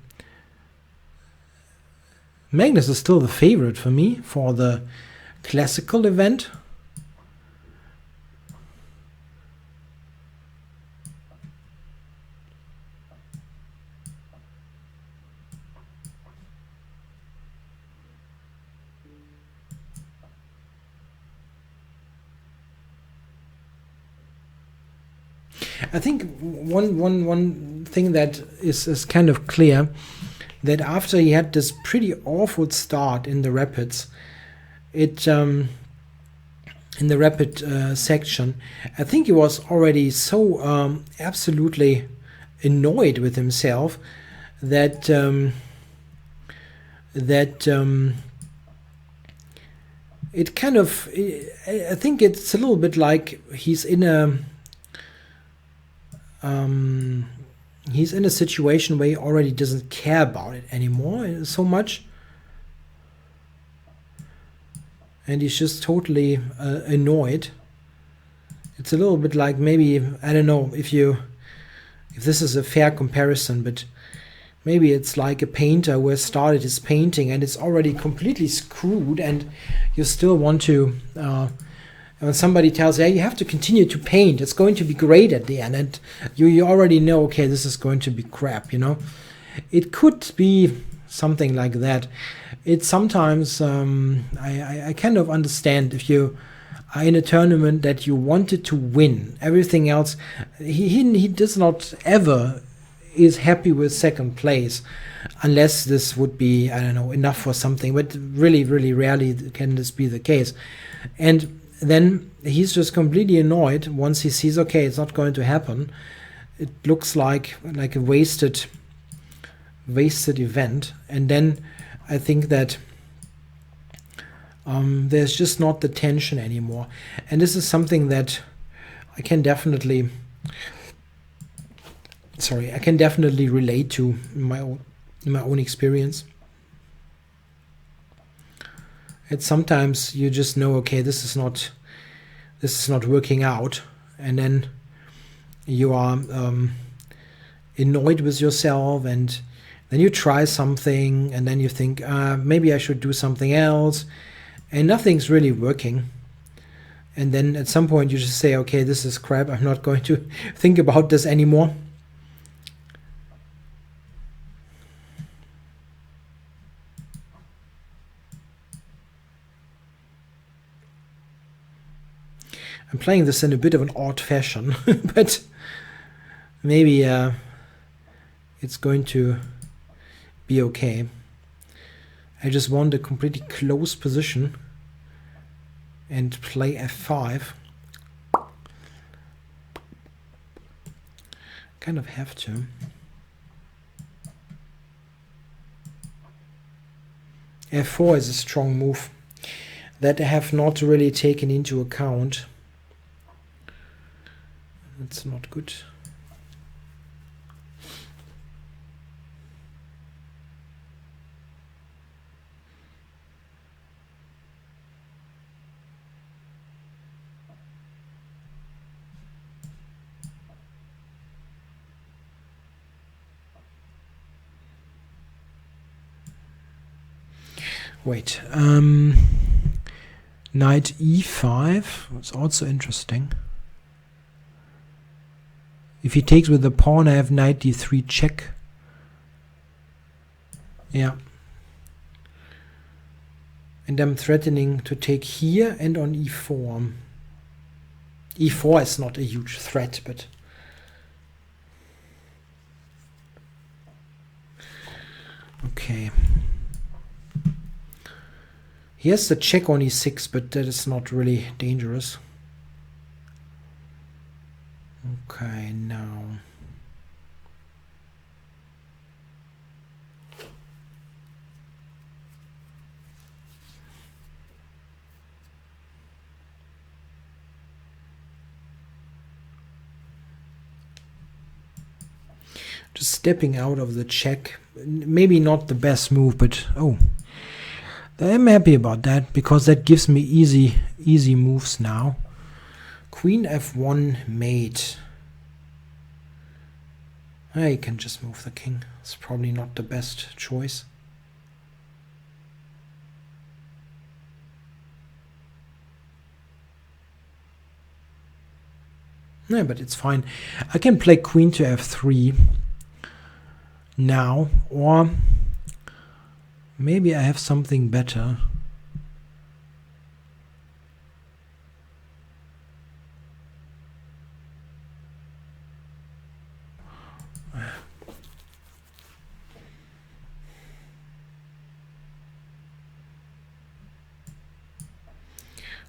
Magnus is still the favorite for me for the classical event. I think one thing that is kind of clear, that after he had this pretty awful start in the rapids, in the rapid section, I think he was already so absolutely annoyed with himself that it kind of, I think it's a little bit like he's in a situation where he already doesn't care about it anymore so much, and he's just totally annoyed. It's a little bit like, maybe, I don't know if this is a fair comparison, but maybe it's like a painter who has started his painting and it's already completely screwed, and you still want to when somebody tells you, hey, you have to continue to paint, it's going to be great at the end, and you already know, okay, this is going to be crap, you know. It could be something like that. It's sometimes, I kind of understand if you are in a tournament that you wanted to win. Everything else, he does not ever is happy with second place, unless this would be, I don't know, enough for something, but really, really rarely can this be the case. And then he's just completely annoyed once he sees, okay, it's not going to happen. It looks like a wasted event. And then I think that there's just not the tension anymore. And this is something that I can definitely relate to in my own experience. And sometimes you just know, okay, this is not working out, and then you are annoyed with yourself, and then you try something, and then you think, maybe I should do something else, and nothing's really working. And then at some point you just say, okay, this is crap, I'm not going to think about this anymore. I'm playing this in a bit of an odd fashion, but maybe it's going to be okay. I just want a completely closed position and play f5. Kind of have to. f4 is a strong move that I have not really taken into account. That's not good. Wait, knight e5 was also interesting. If he takes with the pawn, I have knight d3 check. Yeah. And I'm threatening to take here and on e4. e4 is not a huge threat, but... Okay. He has the check on e6, but that is not really dangerous. Okay, now. Just stepping out of the check. Maybe not the best move, but oh. I'm happy about that, because that gives me easy moves now. Queen f1 mate. I can just move the king. It's probably not the best choice. No, but it's fine. I can play queen to f3 now, or maybe I have something better.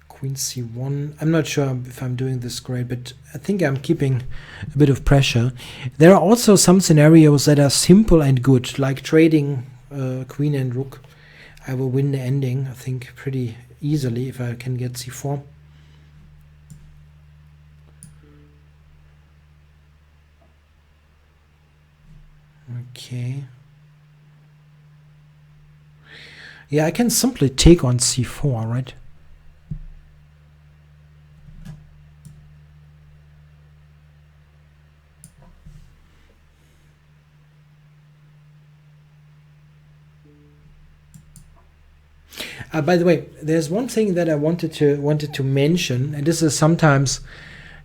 Queen c1. I'm not sure if I'm doing this great, but I think I'm keeping a bit of pressure. There are also some scenarios that are simple and good, like trading queen and rook. I will win the ending, I think, pretty easily if I can get c4. Okay. Yeah, I can simply take on c4, right? By the way, there's one thing that I wanted to mention, and this is sometimes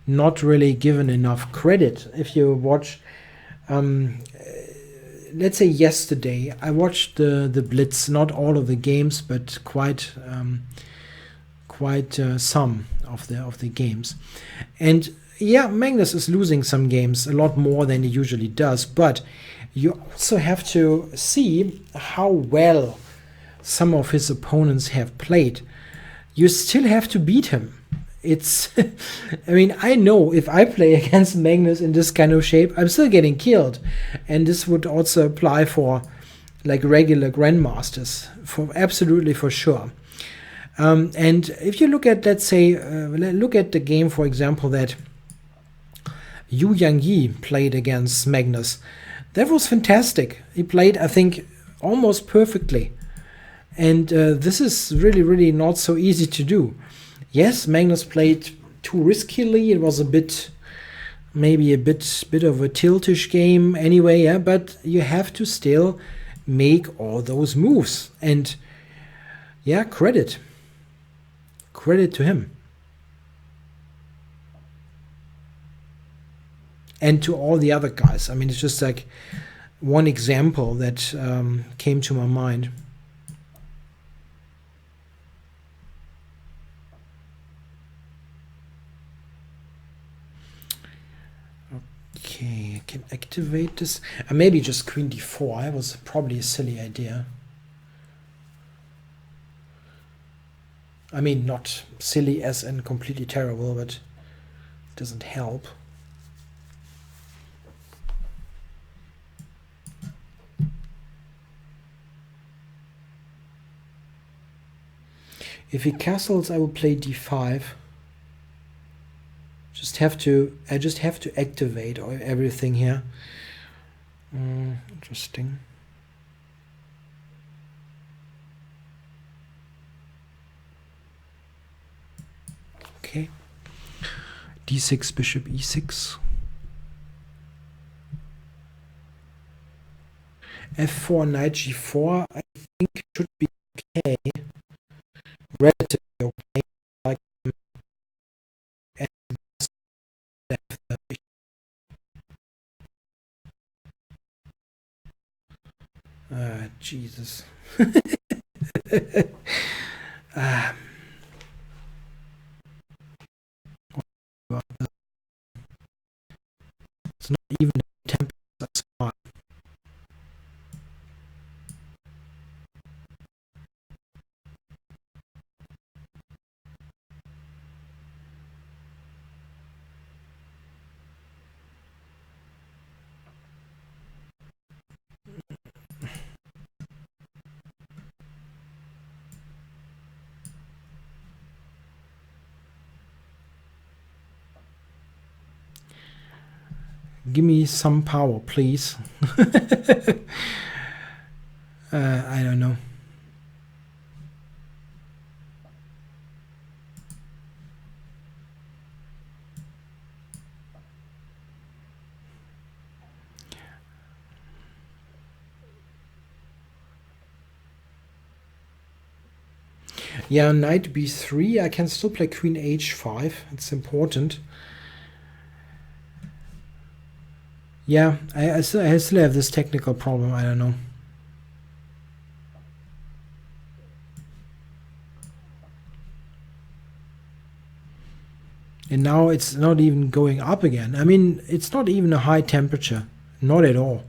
not really given enough credit. If you watch, let's say yesterday, I watched the Blitz, not all of the games, but quite some of the games, and yeah, Magnus is losing some games, a lot more than he usually does, but you also have to see how well some of his opponents have played. You still have to beat him. It's I mean, I know if I play against Magnus in this kind of shape, I'm still getting killed, and this would also apply for like regular grandmasters, absolutely for sure. And if you look at, let's say, look at the game, for example, that Yu Yangyi played against Magnus. That was fantastic. He played, I think, almost perfectly. And this is really, really not so easy to do. Yes, Magnus played too riskily. It was maybe a bit of a tiltish game anyway, yeah, but you have to still make all those moves. And yeah, credit to him. And to all the other guys. I mean, it's just like one example that came to my mind. Okay, I can activate this. Maybe just queen d4. That was probably a silly idea. I mean, not silly as in completely terrible, but it doesn't help. If he castles, I will play d5. I just have to activate everything here. Interesting. Okay. d6, bishop e6. f4, knight g4, I think should be okay. Relatively okay. Like, Jesus. It's not even a tempo that's hard. Give me some power, please. I don't know. Yeah, knight b3. I can still play queen h5. It's important. Yeah, I still have this technical problem. I don't know. And now it's not even going up again. I mean, it's not even a high temperature. Not at all.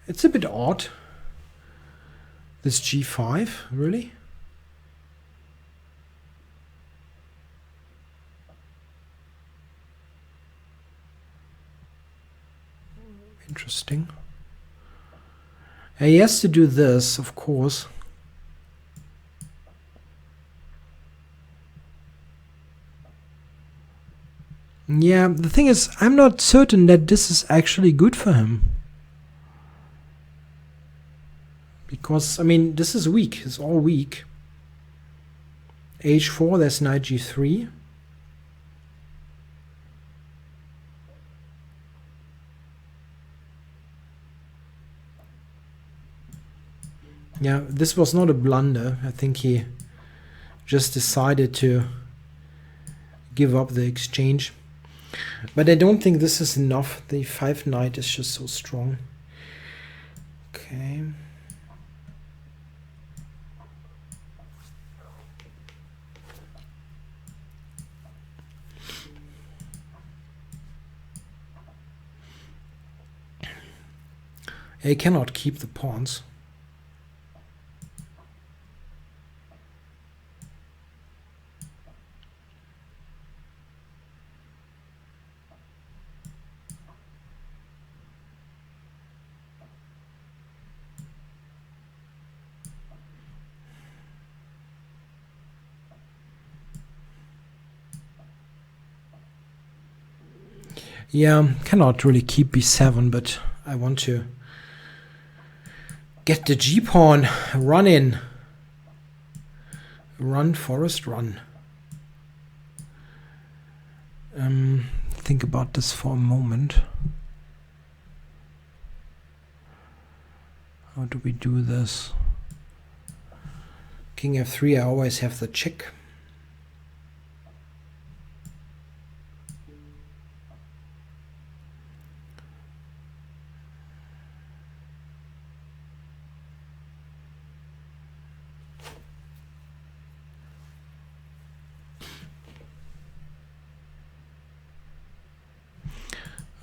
It's a bit odd. This g5, really? Interesting. He has to do this, of course. Yeah, the thing is, I'm not certain that this is actually good for him. Because, I mean, this is weak. It's all weak. H4, there's knight G3. Yeah, this was not a blunder. I think he just decided to give up the exchange. But I don't think this is enough. The 5 knight is just so strong. Okay. He cannot keep the pawns. Yeah, cannot really keep b7, but I want to get the g-pawn. Run in. Run, Forest, run. Think about this for a moment. How do we do this? King f3, I always have the check.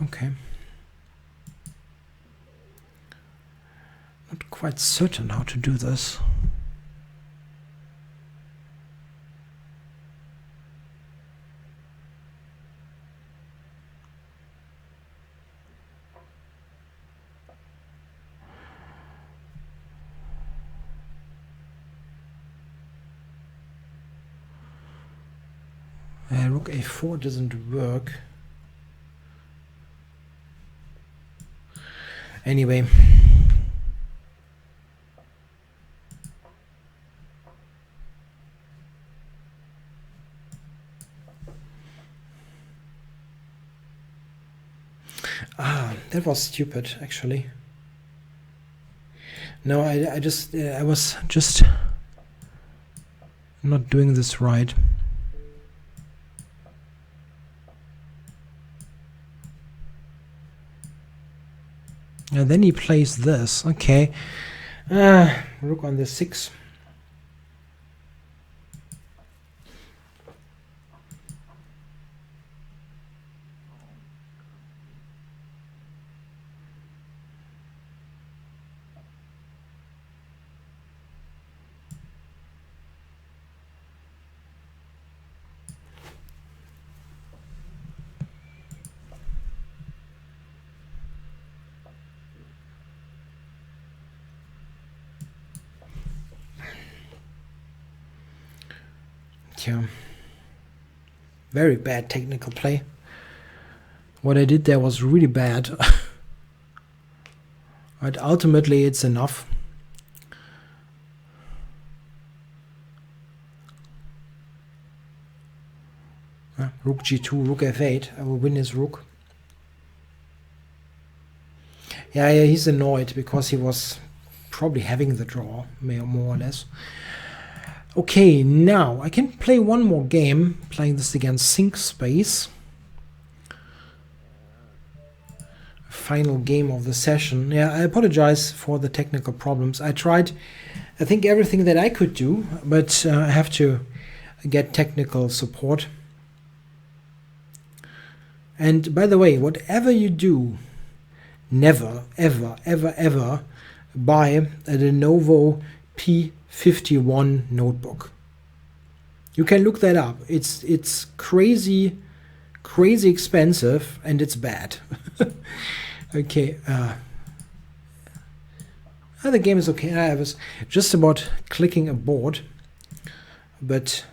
Okay. Not quite certain how to do this. Rook a4 doesn't work. Anyway. That was stupid, actually. No, I was just not doing this right. And then he plays this. Okay. Rook on the 6. Yeah. Very bad technical play. What I did there was really bad. But ultimately it's enough. Rook g2, rook f8. I will win his rook. Yeah, he's annoyed because he was probably having the draw, more or less. Okay, now I can play one more game, playing this against Sync Space. Final game of the session. Yeah, I apologize for the technical problems. I tried, I think, everything that I could do, but I have to get technical support. And by the way, whatever you do, never, ever, ever, ever buy a Lenovo P51 notebook. You can look that up. It's crazy expensive, and it's bad. Okay. The game is okay. I was just about clicking a board, but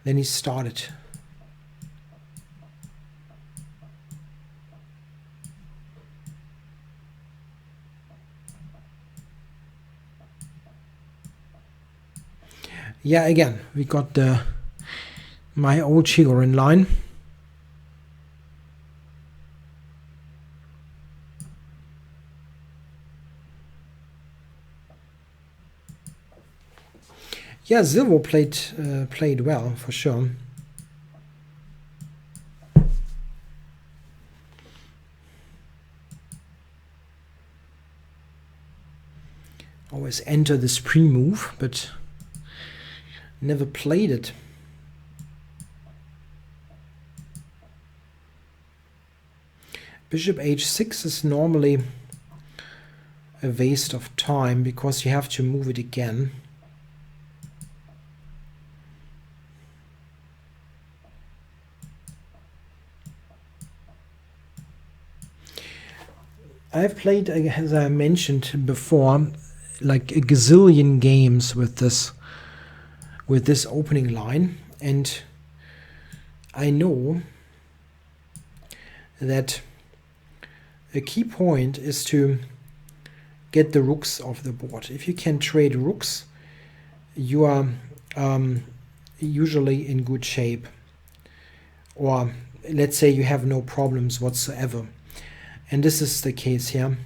then he started. Yeah, again, we got my old Chigorin line. Yeah, Silvo played well, for sure. Always enter this pre-move, but never played it. Bishop h6 is normally a waste of time because you have to move it again. I've played, as I mentioned before, like a gazillion games with this opening line, and I know that a key point is to get the rooks off the board. If you can trade rooks, you are usually in good shape, or let's say you have no problems whatsoever. And this is the case here.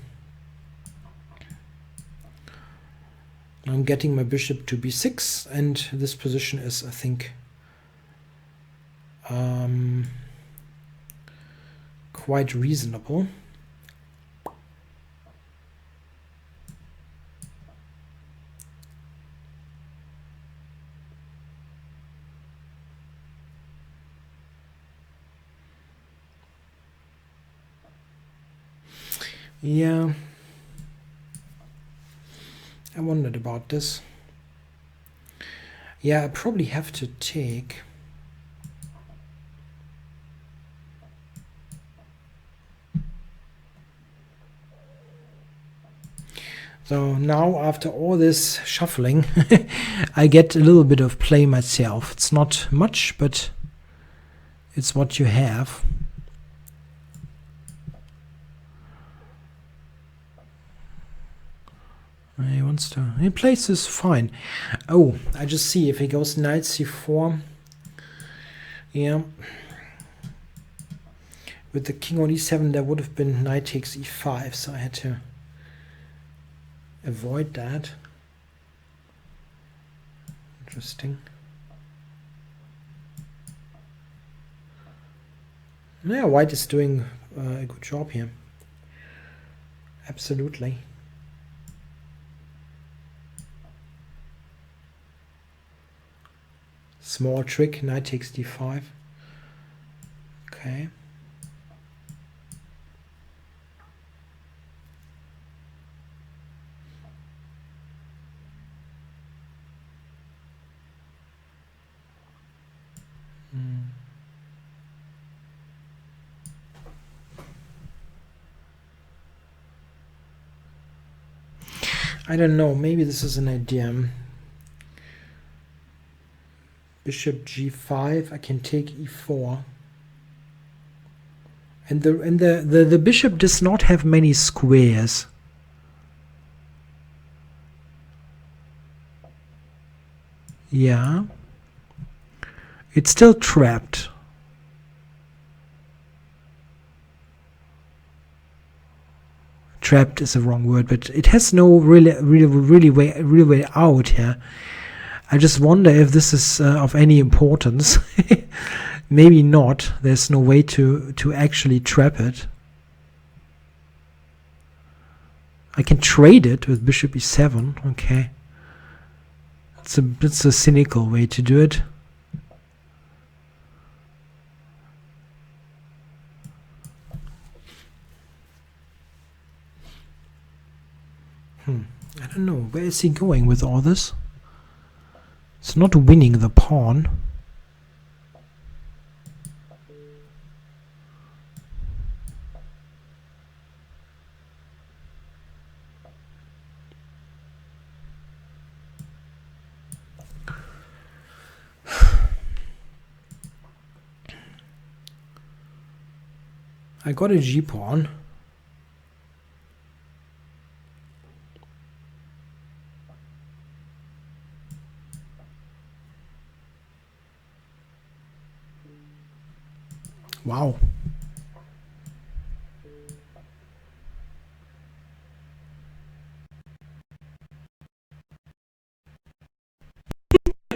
I'm getting my bishop to b6, and this position is, I think, quite reasonable. Yeah, I wondered about this. Yeah, I probably have to take. So now, after all this shuffling, I get a little bit of play myself. It's not much, but it's what you have. He plays this fine. Oh, I just see if he goes knight c4. Yeah. With the king on e7, there would have been knight takes e5, so I had to avoid that. Interesting. Yeah, white is doing a good job here. Absolutely. Small trick, knight takes d5. Okay. I don't know, maybe this is an idea. Bishop g5, I can take e4. And the bishop does not have many squares. Yeah. It's still trapped. Trapped is the wrong word, but it has no really way out here. I just wonder if this is of any importance. Maybe not. There's no way to actually trap it. I can trade it with bishop e7. Okay. It's a cynical way to do it. I don't know. Where is he going with all this? It's not winning the pawn. I got a g-pawn. Wow.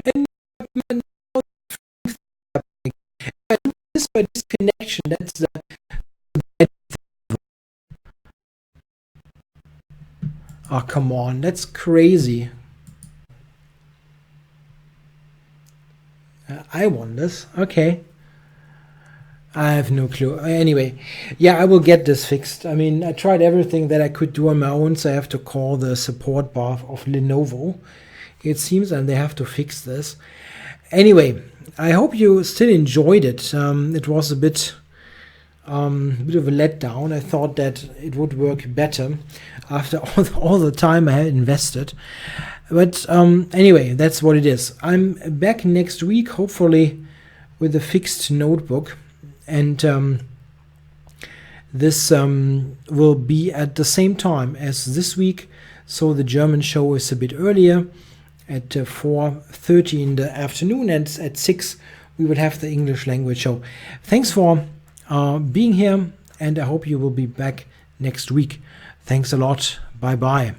And this by disconnection, that's the oh, come on, that's crazy. I won this. Okay. I have no clue. Anyway, yeah, I will get this fixed. I mean, I tried everything that I could do on my own, so I have to call the support bar of Lenovo, it seems, and they have to fix this. Anyway, I hope you still enjoyed it. It was a bit of a letdown. I thought that it would work better after all the time I had invested. But anyway, that's what it is. I'm back next week, hopefully with a fixed notebook. And this will be at the same time as this week. So the German show is a bit earlier at 4:30 in the afternoon, and at 6 we will have the English language show. Thanks for being here, and I hope you will be back next week. Thanks a lot. Bye bye.